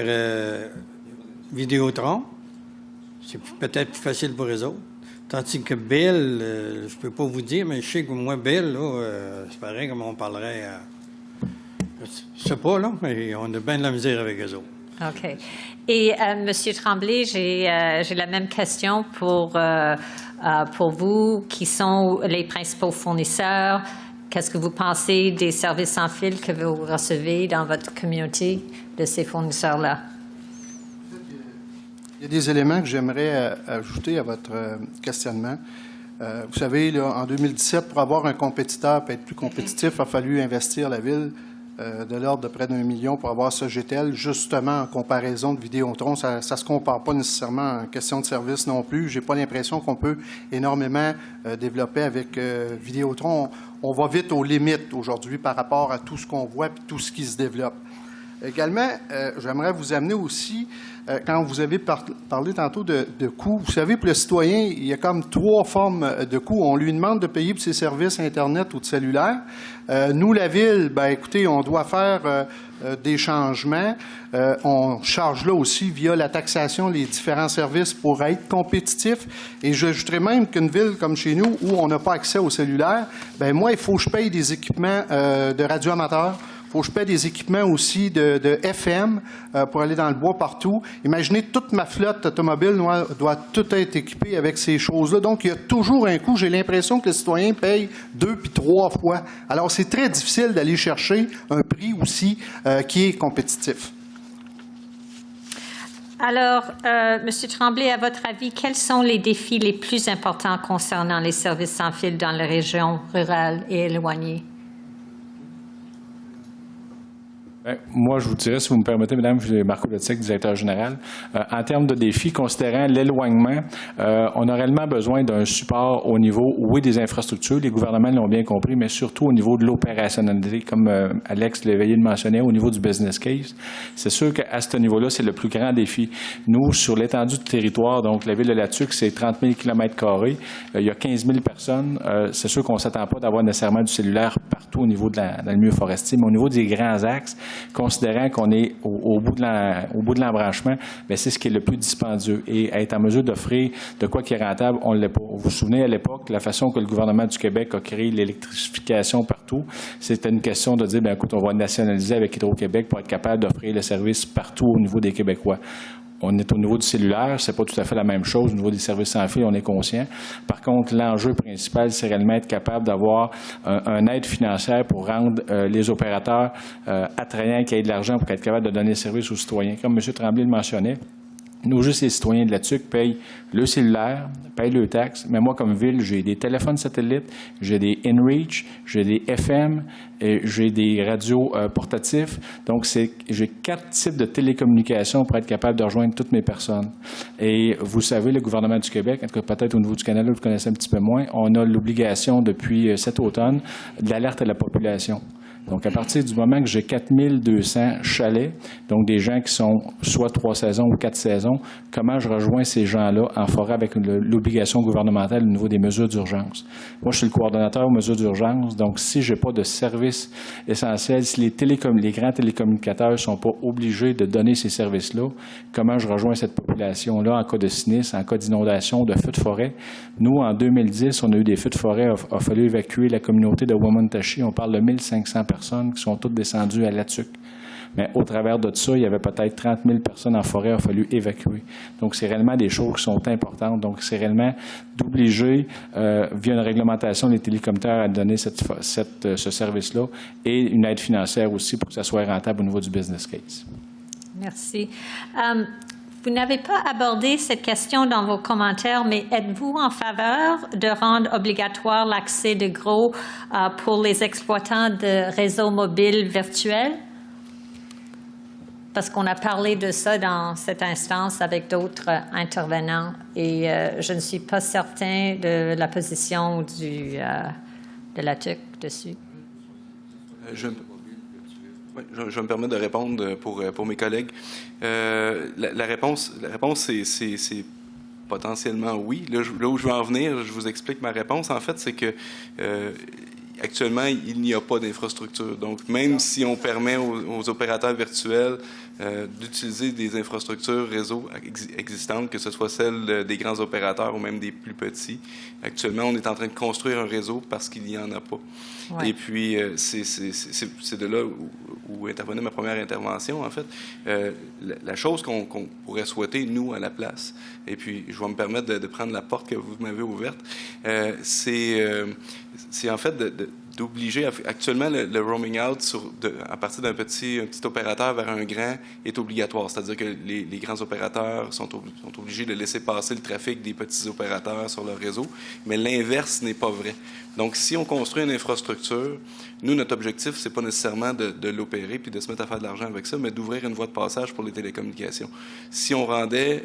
Vidéotron. C'est peut-être plus facile pour eux autres. Tandis que Bell, je peux pas vous dire, mais je sais que moi, Bell, là, c'est pareil comme on parlerait je sais pas, là, mais on a bien de la misère avec eux autres. OK. Et M. Tremblay, j'ai la même question pour vous. Qui sont les principaux fournisseurs? Qu'est-ce que vous pensez des services sans fil que vous recevez dans votre communauté de ces fournisseurs-là? Il y a des éléments que j'aimerais ajouter à votre questionnement. Vous savez, là, en 2017, pour avoir un compétiteur et être plus compétitif, il a fallu investir la Ville de l'ordre de près d'1 million pour avoir ce GTL, justement en comparaison de Vidéotron. Ça ne se compare pas nécessairement en question de service non plus. Je n'ai pas l'impression qu'on peut énormément développer avec Vidéotron. On va vite aux limites aujourd'hui par rapport à tout ce qu'on voit et tout ce qui se développe. Également, j'aimerais vous amener aussi, quand vous avez parlé tantôt de coûts, vous savez, pour le citoyen, il y a comme 3 formes de coûts. On lui demande de payer pour ses services Internet ou de cellulaire. Nous, la Ville, bien, écoutez, on doit faire des changements. On charge là aussi, via la taxation, les différents services pour être compétitif. Et j'ajouterais même qu'une ville comme chez nous, où on n'a pas accès au cellulaire, bien, moi, il faut que je paye des équipements de radioamateurs. Il faut que je paie des équipements aussi de FM pour aller dans le bois partout. Imaginez, toute ma flotte automobile doit tout être équipée avec ces choses-là. Donc, il y a toujours un coût. J'ai l'impression que le citoyen paye 2 puis 3 fois. Alors, c'est très difficile d'aller chercher un prix aussi qui est compétitif. Alors, M. Tremblay, à votre avis, quels sont les défis les plus importants concernant les services sans fil dans les régions rurales et éloignées? Moi, je vous dirais, si vous me permettez, Madame, je suis Marco Letic, directeur général. En termes de défis, considérant l'éloignement, on a réellement besoin d'un support au niveau, oui, des infrastructures, les gouvernements l'ont bien compris, mais surtout au niveau de l'opérationnalité, comme Alex Léveillé le mentionnait, au niveau du business case. C'est sûr qu'à ce niveau-là, c'est le plus grand défi. Nous, sur l'étendue du territoire, donc la ville de Latuc, c'est 30 000 km², il y a 15 000 personnes. C'est sûr qu'on ne s'attend pas d'avoir nécessairement du cellulaire partout au niveau dans le milieu forestier, mais au niveau des grands axes, considérant qu'on est au bout de l'embranchement, bien, c'est ce qui est le plus dispendieux. Et être en mesure d'offrir de quoi qui est rentable, on ne l'est pas. Vous vous souvenez, à l'époque, la façon que le gouvernement du Québec a créé l'électrification partout, c'était une question de dire, bien, écoute, on va nationaliser avec Hydro-Québec pour être capable d'offrir le service partout au niveau des Québécois. On est au niveau du cellulaire, c'est pas tout à fait la même chose. Au niveau des services sans fil, on est conscient. Par contre, l'enjeu principal, c'est réellement être capable d'avoir un aide financière pour rendre les opérateurs attrayants, qui aient de l'argent pour être capable de donner service aux citoyens. Comme M. Tremblay le mentionnait, nous, juste les citoyens de la TUC payent le cellulaire, payent le taxe, mais moi, comme ville, j'ai des téléphones satellites, j'ai des InReach, j'ai des FM, et j'ai des radios portatifs. Donc, j'ai 4 types de télécommunications pour être capable de rejoindre toutes mes personnes. Et vous savez, le gouvernement du Québec, en tout cas peut-être au niveau du Canada, vous connaissez un petit peu moins, on a l'obligation depuis cet automne de l'alerte à la population. Donc, à partir du moment que j'ai 4200 chalets, donc des gens qui sont soit 3 saisons ou 4 saisons, comment je rejoins ces gens-là en forêt avec l'obligation gouvernementale au niveau des mesures d'urgence? Moi, je suis le coordonnateur aux mesures d'urgence, donc si je n'ai pas de service essentiel, si les grands télécommunicateurs ne sont pas obligés de donner ces services-là, comment je rejoins cette population-là en cas de sinistre, en cas d'inondation, de feux de forêt? Nous, en 2010, on a eu des feux de forêt, il a fallu évacuer la communauté de Wamantashi. On parle de 1500 personnes qui sont toutes descendues à Latuc. Mais au travers de ça, il y avait peut-être 30 000 personnes en forêt, il a fallu évacuer. Donc, c'est réellement des choses qui sont importantes. Donc, c'est réellement d'obliger, via une réglementation, les télécommunicateurs à donner ce service-là et une aide financière aussi pour que ça soit rentable au niveau du business case. Merci. Vous n'avez pas abordé cette question dans vos commentaires, mais êtes-vous en faveur de rendre obligatoire l'accès de gros pour les exploitants de réseaux mobiles virtuels? Parce qu'on a parlé de ça dans cette instance avec d'autres intervenants et je ne suis pas certain de la position de la TUC dessus. Je me permets de répondre pour mes collègues. La réponse, c'est potentiellement oui. Là où je veux en venir, je vous explique ma réponse. En fait, c'est que actuellement, il n'y a pas d'infrastructure. Donc, même si on permet aux opérateurs virtuels d'utiliser des infrastructures réseau existantes, que ce soit celles des grands opérateurs ou même des plus petits, actuellement, on est en train de construire un réseau parce qu'il n'y en a pas. Ouais. Et puis, c'est de là où intervenait ma première intervention, en fait. La chose qu'on pourrait souhaiter, nous, à la place, et puis je vais me permettre de prendre la porte que vous m'avez ouverte, c'est en fait d'obliger, actuellement, le roaming out à partir d'un petit opérateur vers un grand est obligatoire. C'est-à-dire que les grands opérateurs sont obligés de laisser passer le trafic des petits opérateurs sur leur réseau, mais l'inverse n'est pas vrai. Donc, si on construit une infrastructure, nous, notre objectif, c'est pas nécessairement de l'opérer puis de se mettre à faire de l'argent avec ça, mais d'ouvrir une voie de passage pour les télécommunications. Si on rendait,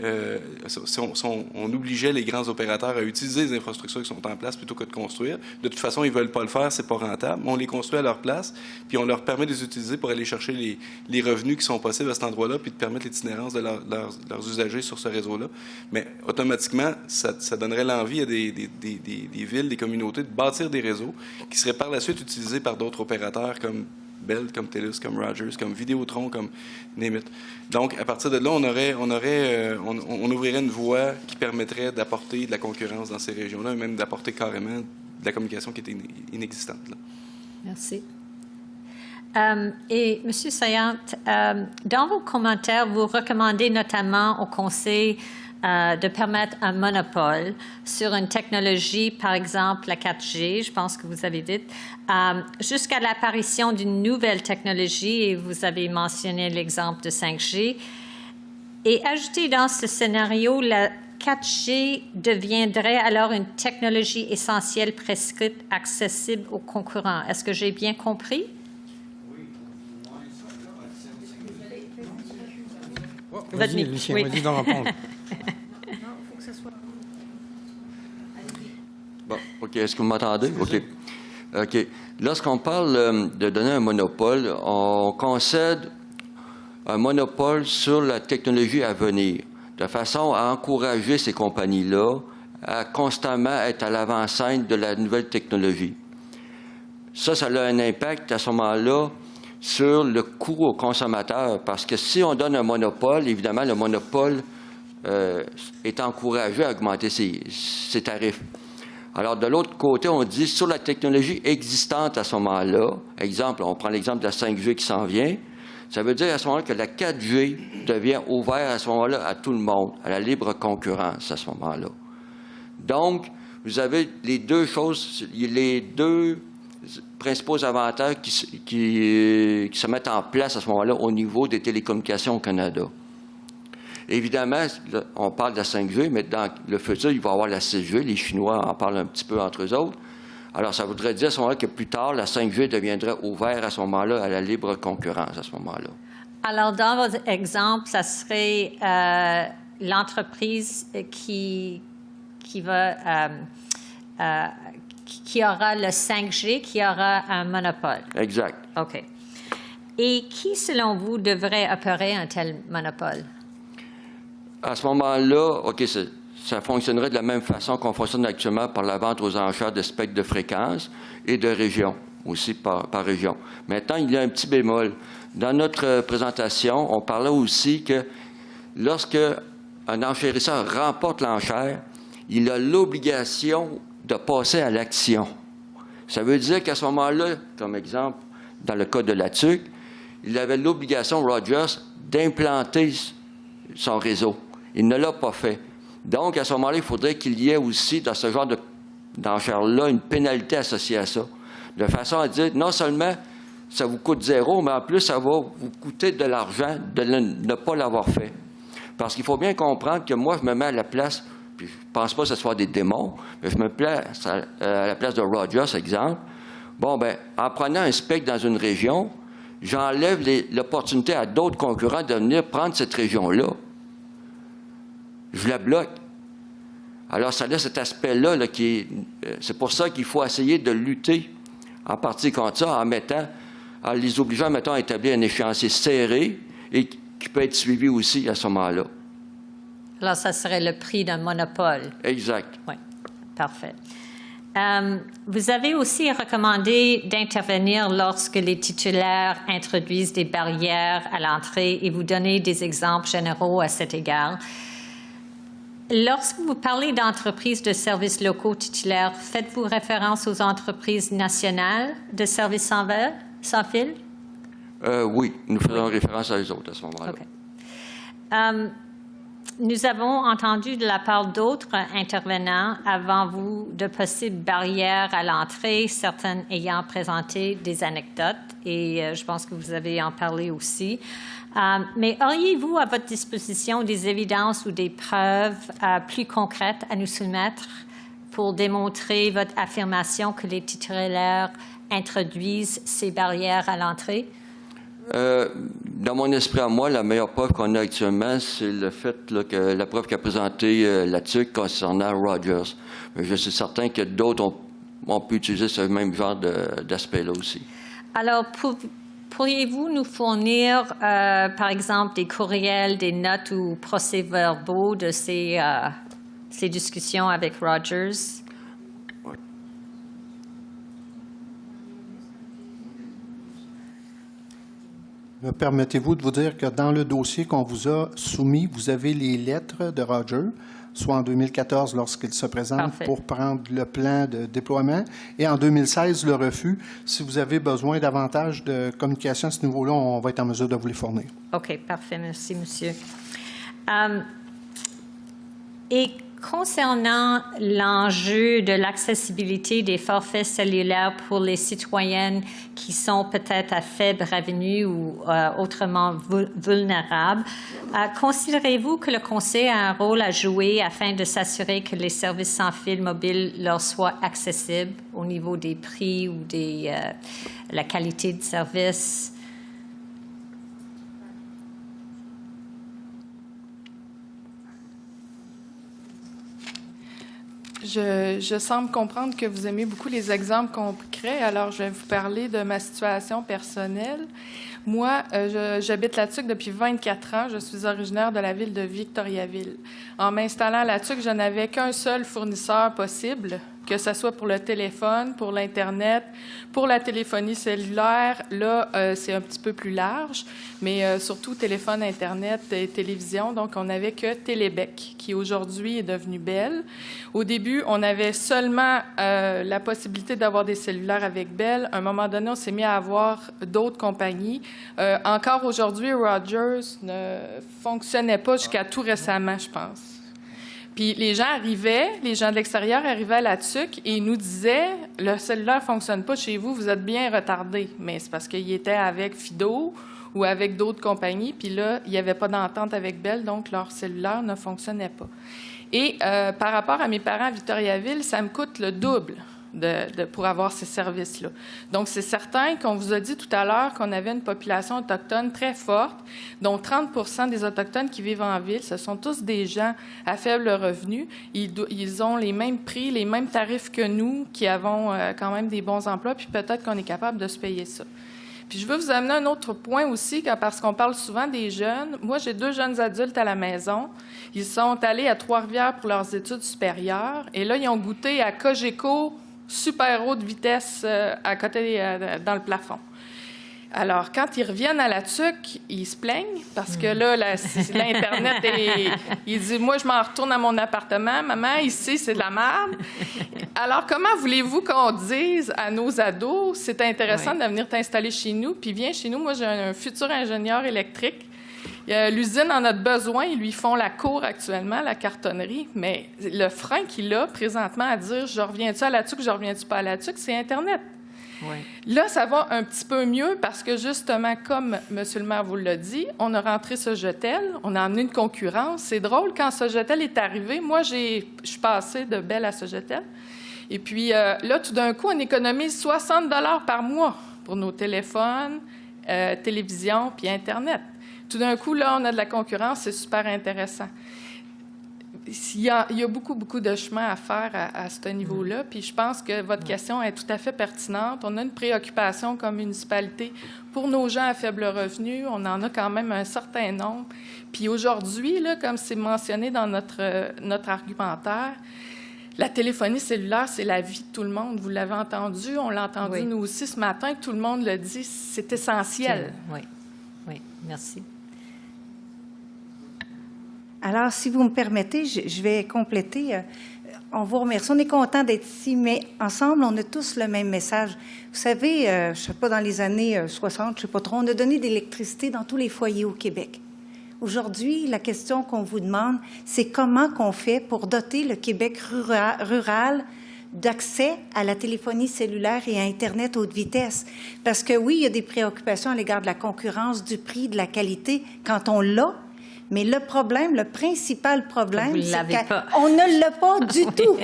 on obligeait les grands opérateurs à utiliser les infrastructures qui sont en place plutôt que de construire, de toute façon, ils veulent pas le faire, c'est pas rentable. On les construit à leur place, puis on leur permet de les utiliser pour aller chercher les revenus qui sont possibles à cet endroit-là, puis de permettre l'itinérance de leurs usagers sur ce réseau-là. Mais automatiquement, ça donnerait l'envie à des villes, des communautés de bâtir des réseaux qui seraient par la suite utilisés par d'autres opérateurs comme Bell, comme TELUS, comme Rogers, comme Vidéotron, comme name it. Donc, à partir de là, on ouvrirait une voie qui permettrait d'apporter de la concurrence dans ces régions-là, et même d'apporter carrément de la communication qui était inexistante. Là. Merci. Et M. Saillant, dans vos commentaires, vous recommandez notamment au Conseil de permettre un monopole sur une technologie, par exemple la 4G, je pense que vous avez dit, jusqu'à l'apparition d'une nouvelle technologie, et vous avez mentionné l'exemple de 5G, et ajouter dans ce scénario, la 4G deviendrait alors une technologie essentielle prescrite, accessible aux concurrents. Est-ce que j'ai bien compris? Vas-y, Lucien, Oui. vas-y d'en répondre. Bon, OK. Est-ce que vous m'entendez? OK. OK. Lorsqu'on parle de donner un monopole, on concède un monopole sur la technologie à venir, de façon à encourager ces compagnies-là à constamment être à l'avant-scène de la nouvelle technologie. Ça a un impact à ce moment-là sur le coût au consommateur, parce que si on donne un monopole, évidemment, le monopole est encouragé à augmenter ses tarifs. Alors, de l'autre côté, on dit sur la technologie existante à ce moment-là, exemple, on prend l'exemple de la 5G qui s'en vient, ça veut dire à ce moment-là que la 4G devient ouverte à ce moment-là à tout le monde, à la libre concurrence à ce moment-là. Donc, vous avez les deux choses, les deux principaux avantages qui se mettent en place à ce moment-là au niveau des télécommunications au Canada. Évidemment, là, on parle de la 5G, mais dans le futur, il va y avoir la 6G. Les Chinois en parlent un petit peu entre eux autres. Alors, ça voudrait dire à ce moment-là que plus tard, la 5G deviendrait ouverte à ce moment-là à la libre concurrence à ce moment-là. Alors, dans votre exemple, ça serait l'entreprise qui aura le 5G, qui aura un monopole. Exact. OK. Et qui, selon vous, devrait opérer un tel monopole? À ce moment-là, OK, ça fonctionnerait de la même façon qu'on fonctionne actuellement par la vente aux enchères de spectres de fréquence et de région, aussi par région. Maintenant, il y a un petit bémol. Dans notre présentation, on parlait aussi que lorsque un enchérisseur remporte l'enchère, il a l'obligation de passer à l'action. Ça veut dire qu'à ce moment-là, comme exemple, dans le cas de la TUC, il avait l'obligation, Rogers, d'implanter son réseau. Il ne l'a pas fait. Donc, à ce moment-là, il faudrait qu'il y ait aussi, dans ce genre d'enchère-là, une pénalité associée à ça. De façon à dire, non seulement ça vous coûte zéro, mais en plus, ça va vous coûter de l'argent de ne pas l'avoir fait. Parce qu'il faut bien comprendre que moi, je me mets à la place, puis je ne pense pas que ce soit des démons, mais je me place à la place de Rogers, exemple. Bon, bien, en prenant un spectre dans une région, j'enlève l'opportunité à d'autres concurrents de venir prendre cette région-là. Je la bloque. Alors, ça a cet aspect-là là, qui est... c'est pour ça qu'il faut essayer de lutter en partie contre ça, en les obligeant, mettons, à établir un échéancier serré et qui peut être suivi aussi à ce moment-là. Alors, ça serait le prix d'un monopole. Exact. Oui, parfait. Vous avez aussi recommandé d'intervenir lorsque les titulaires introduisent des barrières à l'entrée et vous donnez des exemples généraux à cet égard. Lorsque vous parlez d'entreprises de services locaux titulaires, faites-vous référence aux entreprises nationales de services sans fil? Oui, nous faisons référence à eux autres à ce moment-là. Okay. Nous avons entendu de la part d'autres intervenants avant vous de possibles barrières à l'entrée, certaines ayant présenté des anecdotes, et je pense que vous avez en parlé aussi. Mais auriez-vous à votre disposition des évidences ou des preuves plus concrètes à nous soumettre pour démontrer votre affirmation que les titulaires introduisent ces barrières à l'entrée? Dans mon esprit à moi, la meilleure preuve qu'on a actuellement, c'est le fait là, que la preuve qu'a présentée la TUC concernant Rogers. Mais je suis certain que d'autres ont pu utiliser ce même genre d'aspect-là aussi. Alors, pourriez-vous nous fournir, par exemple, des courriels, des notes ou procès-verbaux de ces discussions avec Rogers? Oui. Me permettez-vous de vous dire que dans le dossier qu'on vous a soumis, vous avez les lettres de Roger, soit en 2014 lorsqu'il se présente Parfait. pour prendre le plan de déploiement, et en 2016 le refus. Si vous avez besoin davantage de communication à ce niveau-là, on va être en mesure de vous les fournir. OK, parfait. Merci, monsieur. Et concernant l'enjeu de l'accessibilité des forfaits cellulaires pour les citoyennes qui sont peut-être à faible revenu ou autrement vulnérables, considérez-vous que le Conseil a un rôle à jouer afin de s'assurer que les services sans fil mobile leur soient accessibles au niveau des prix ou la qualité de service? Je semble comprendre que vous aimez beaucoup les exemples concrets, alors je vais vous parler de ma situation personnelle. Moi, j'habite la Tuque depuis 24 ans. Je suis originaire de la ville de Victoriaville. En m'installant à la Tuque, je n'avais qu'un seul fournisseur possible, que ce soit pour le téléphone, pour l'Internet, pour la téléphonie cellulaire. Là, c'est un petit peu plus large, mais surtout téléphone, Internet et télévision. Donc, on n'avait que Télébec, qui aujourd'hui est devenu Bell. Au début, on avait seulement la possibilité d'avoir des cellulaires avec Bell. À un moment donné, on s'est mis à avoir d'autres compagnies. Encore aujourd'hui, Rogers ne fonctionnait pas jusqu'à tout récemment, je pense. Puis les gens de l'extérieur arrivaient à la TUC et ils nous disaient « Le cellulaire ne fonctionne pas chez vous, vous êtes bien retardés. » Mais c'est parce qu'ils étaient avec Fido ou avec d'autres compagnies, puis là, il n'y avait pas d'entente avec Bell, donc leur cellulaire ne fonctionnait pas. Et par rapport à mes parents à Victoriaville, ça me coûte le double pour avoir ces services-là. Donc, c'est certain qu'on vous a dit tout à l'heure qu'on avait une population autochtone très forte, dont 30 des Autochtones qui vivent en ville, ce sont tous des gens à faible revenu. Ils ont les mêmes prix, les mêmes tarifs que nous, qui avons quand même des bons emplois, puis peut-être qu'on est capable de se payer ça. Puis je veux vous amener un autre point aussi, parce qu'on parle souvent des jeunes. Moi, j'ai 2 jeunes adultes à la maison. Ils sont allés à Trois-Rivières pour leurs études supérieures. Et là, ils ont goûté à Cogeco super haute vitesse à côté, dans le plafond. Alors, quand ils reviennent à la TUC, ils se plaignent parce que là, l'Internet est... Ils disent « Moi, je m'en retourne à mon appartement. Maman, ici, c'est de la merde. » Alors, comment voulez-vous qu'on dise à nos ados « C'est intéressant de venir t'installer chez nous, puis viens chez nous. Moi, j'ai un futur ingénieur électrique. L'usine en a besoin. Ils lui font la cour actuellement, la cartonnerie. Mais le frein qu'il a présentement à dire « Je reviens-tu à la TUC, je reviens-tu pas à la TUC », c'est Internet. Oui. Là, ça va un petit peu mieux parce que, justement, comme M. le maire vous l'a dit, on a rentré Sogetel, on a amené une concurrence. C'est drôle, quand Sogetel est arrivé, moi, je suis passée de Bell à Sogetel. Et puis, là, tout d'un coup, on économise 60 $ par mois pour nos téléphones, télévision puis Internet. Tout d'un coup, là, on a de la concurrence, c'est super intéressant. Il y a beaucoup, beaucoup de chemin à faire à ce niveau-là. Puis je pense que votre question est tout à fait pertinente. On a une préoccupation comme municipalité pour nos gens à faible revenu. On en a quand même un certain nombre. Puis aujourd'hui, là, comme c'est mentionné dans notre argumentaire, la téléphonie cellulaire, c'est la vie de tout le monde. Vous l'avez entendu, on l'a entendu nous aussi ce matin, tout le monde le dit, c'est essentiel. Oui, merci. Alors, si vous me permettez, je vais compléter. On vous remercie. On est content d'être ici, mais ensemble, on a tous le même message. Vous savez, je ne sais pas, dans les années 60, je ne sais pas trop, on a donné de l'électricité dans tous les foyers au Québec. Aujourd'hui, la question qu'on vous demande, c'est comment qu'on fait pour doter le Québec rural d'accès à la téléphonie cellulaire et à Internet haute vitesse. Parce que oui, il y a des préoccupations à l'égard de la concurrence, du prix, de la qualité, quand on l'a. Mais le problème, le principal problème, c'est qu'on ne l'a pas du tout.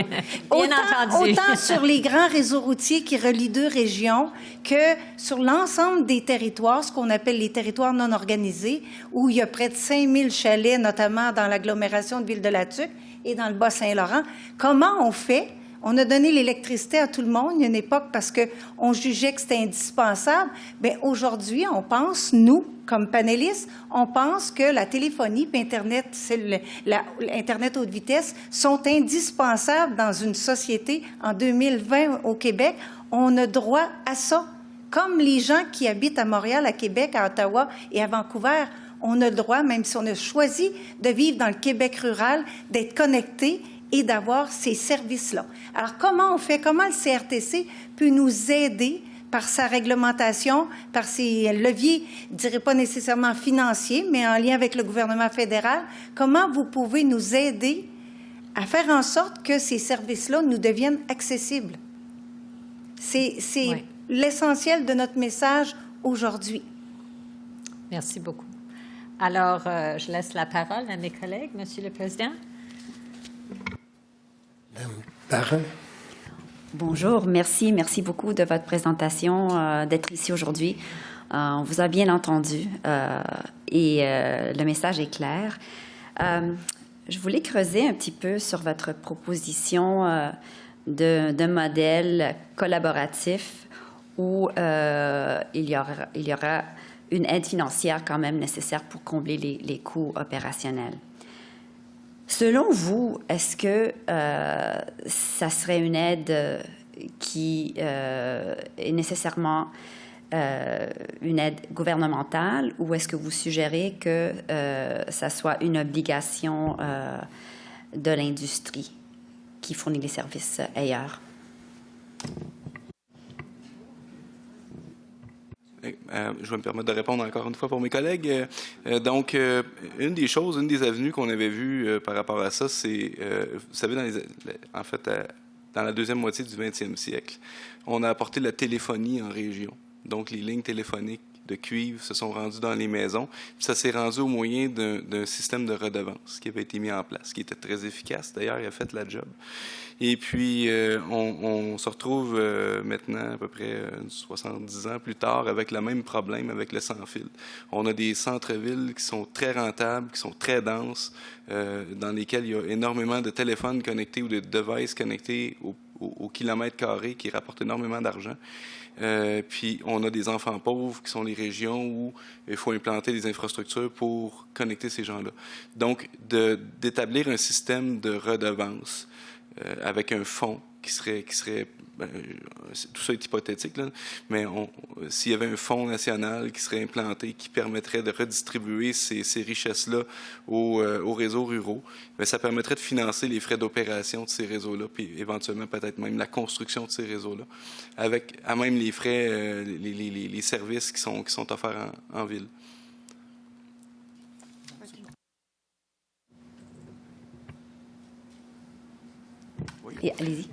Autant sur les grands réseaux routiers qui relient 2 régions que sur l'ensemble des territoires, ce qu'on appelle les territoires non organisés, où il y a près de 5000 chalets, notamment dans l'agglomération de Ville-de-la-Tuque et dans le Bas-Saint-Laurent. Comment on fait? On a donné l'électricité à tout le monde. Il y a une époque parce qu'on jugeait que c'était indispensable. Bien, aujourd'hui, on pense, nous, comme panélistes, on pense que la téléphonie et Internet, l'Internet haute vitesse sont indispensables dans une société en 2020 au Québec. On a droit à ça. Comme les gens qui habitent à Montréal, à Québec, à Ottawa et à Vancouver, on a le droit, même si on a choisi de vivre dans le Québec rural, d'être connectés et d'avoir ces services-là. Alors, comment on fait? Comment le CRTC peut nous aider par sa réglementation, par ses leviers, je ne dirais pas nécessairement financiers, mais en lien avec le gouvernement fédéral? Comment vous pouvez nous aider à faire en sorte que ces services-là nous deviennent accessibles? C'est l'essentiel de notre message aujourd'hui. Merci beaucoup. Alors, je laisse la parole à mes collègues. Monsieur le Président. Bonjour, merci beaucoup de votre présentation, d'être ici aujourd'hui. On vous a bien entendu et le message est clair. Je voulais creuser un petit peu sur votre proposition d'un modèle collaboratif où il y aura une aide financière quand même nécessaire pour combler les coûts opérationnels. Selon vous, est-ce que ça serait une aide qui est nécessairement une aide gouvernementale ou est-ce que vous suggérez que ça soit une obligation de l'industrie qui fournit les services ailleurs? Je vais me permettre de répondre encore une fois pour mes collègues. Donc, une des avenues qu'on avait vues par rapport à ça, c'est, vous savez, dans la deuxième moitié du 20e siècle, on a apporté la téléphonie en région. Donc, les lignes téléphoniques de cuivre se sont rendues dans les maisons. Puis ça s'est rendu au moyen d'un système de redevance qui avait été mis en place, qui était très efficace. D'ailleurs, il a fait la job. Et puis, on se retrouve maintenant, à peu près 70 ans plus tard, avec le même problème avec le sans-fil. On a des centres-villes qui sont très rentables, qui sont très denses, dans lesquels il y a énormément de téléphones connectés ou de devices connectés au kilomètre carré qui rapportent énormément d'argent. Puis, on a des enfants pauvres qui sont les régions où il faut implanter des infrastructures pour connecter ces gens-là. Donc, d'établir un système de redevance avec un fonds qui serait tout ça est hypothétique, là, mais s'il y avait un fonds national qui serait implanté, qui permettrait de redistribuer ces richesses-là aux réseaux ruraux, bien, ça permettrait de financer les frais d'opération de ces réseaux-là, puis éventuellement peut-être même la construction de ces réseaux-là, à même les frais, les services qui sont offerts en ville. Allez-y.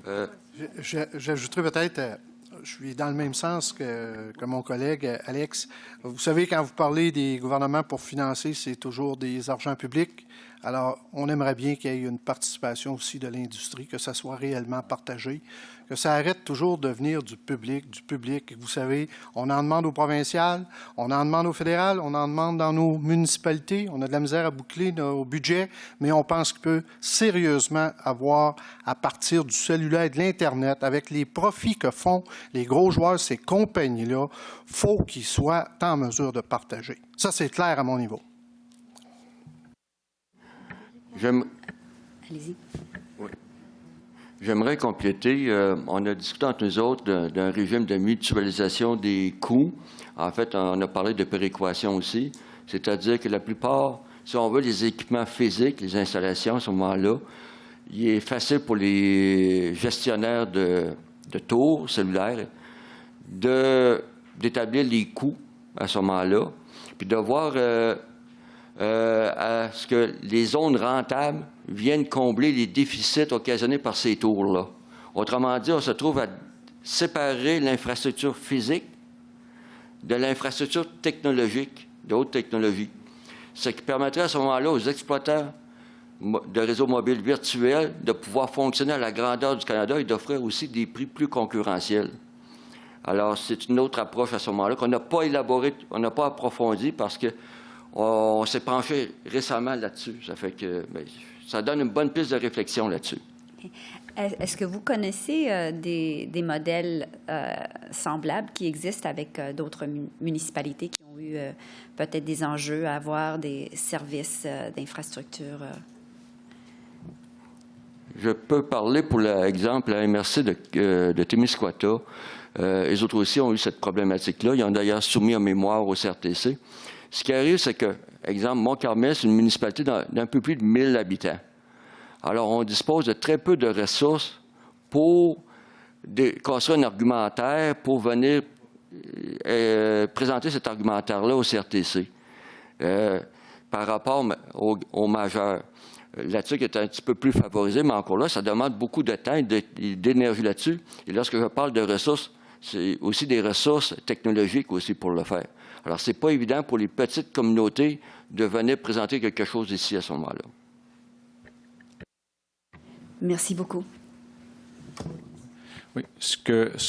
J'ajouterais peut-être, je suis dans le même sens que mon collègue Alex. Vous savez, quand vous parlez des gouvernements pour financer, c'est toujours des argents publics. Alors, on aimerait bien qu'il y ait une participation aussi de l'industrie, que ça soit réellement partagé, que ça arrête toujours de venir du public. Et vous savez, on en demande aux provinciales, on en demande au fédéral, on en demande dans nos municipalités. On a de la misère à boucler nos budgets, mais on pense qu'il peut sérieusement avoir, à partir du cellulaire et de l'Internet, avec les profits que font les gros joueurs, ces compagnies-là, faut qu'ils soient en mesure de partager. Ça, c'est clair à mon niveau. Allez-y. Oui. J'aimerais compléter. On a discuté entre nous autres d'un régime de mutualisation des coûts. En fait, on a parlé de péréquation aussi. C'est-à-dire que la plupart, si on veut, les équipements physiques, les installations à ce moment-là, il est facile pour les gestionnaires de tours cellulaires d'établir les coûts à ce moment-là, puis de voir à ce que les zones rentables viennent combler les déficits occasionnés par ces tours-là. Autrement dit, on se trouve à séparer l'infrastructure physique de l'infrastructure technologique, de haute technologie. Ce qui permettrait à ce moment-là aux exploitants de réseaux mobiles virtuels de pouvoir fonctionner à la grandeur du Canada et d'offrir aussi des prix plus concurrentiels. Alors, c'est une autre approche à ce moment-là qu'on n'a pas élaborée, on n'a pas approfondi parce que on s'est penché récemment là-dessus. Ça fait que ça donne une bonne piste de réflexion là-dessus. Est-ce que vous connaissez des modèles semblables qui existent avec d'autres municipalités qui ont eu peut-être des enjeux à avoir des services d'infrastructure? Je peux parler pour l'exemple la MRC de Témiscouata. Les autres aussi ont eu cette problématique-là. Ils ont d'ailleurs soumis en mémoire au CRTC. Ce qui arrive, c'est que, exemple, Mont-Carmel, c'est une municipalité d'un peu plus de 1000 habitants. Alors, on dispose de très peu de ressources pour construire un argumentaire, pour venir présenter cet argumentaire-là au CRTC. Par rapport au majeur, là-dessus, qui est un petit peu plus favorisé, mais encore là, ça demande beaucoup de temps et d'énergie là-dessus. Et lorsque je parle de ressources, c'est aussi des ressources technologiques aussi pour le faire. Alors, ce n'est pas évident pour les petites communautés de venir présenter quelque chose ici à ce moment-là. Merci beaucoup. Oui. Ce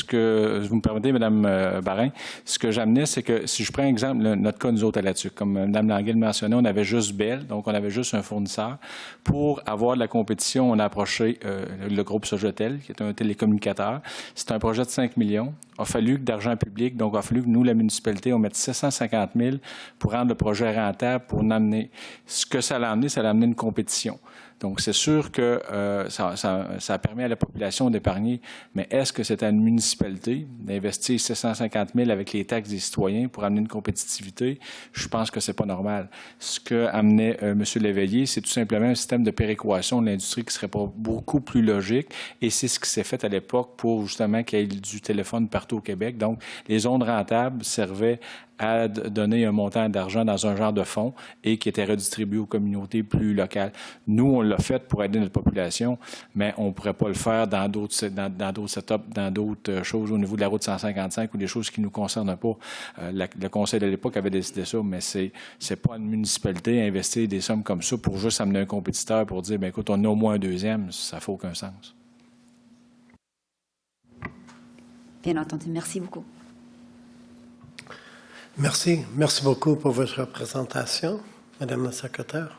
que vous me permettez, Mme Barin, ce que j'amenais, c'est que si je prends exemple notre cas, nous autres à la TUC, comme Mme Languille le mentionnait, on avait juste Bell, donc on avait juste un fournisseur. Pour avoir de la compétition, on a approché le groupe Sogetel, qui est un télécommunicateur. C'est un projet de 5 millions. Il a fallu que d'argent public, donc il a fallu que nous, la municipalité, on mette 750 000 pour rendre le projet rentable, pour l'amener. Ce que ça l'a amené une compétition. Donc, c'est sûr que ça permet à la population d'épargner, mais est-ce que c'est à une municipalité d'investir 750 000 avec les taxes des citoyens pour amener une compétitivité? Je pense que c'est pas normal. Ce que amenait M. Léveillé, c'est tout simplement un système de péréquation de l'industrie qui serait pas beaucoup plus logique, et c'est ce qui s'est fait à l'époque pour justement qu'il y ait du téléphone partout au Québec. Donc, les zones rentables servaient à donner un montant d'argent dans un genre de fonds et qui était redistribué aux communautés plus locales. Nous, on l'a fait pour aider notre population, mais on ne pourrait pas le faire dans d'autres setups, dans d'autres choses au niveau de la route 155 ou des choses qui ne nous concernent pas. Le conseil de l'époque avait décidé ça, mais c'est pas une municipalité à investir des sommes comme ça pour juste amener un compétiteur pour dire, bien, écoute, on a au moins un deuxième, ça ne fait aucun sens. Bien entendu. Merci beaucoup. Merci. Merci beaucoup pour votre présentation, Madame la secrétaire.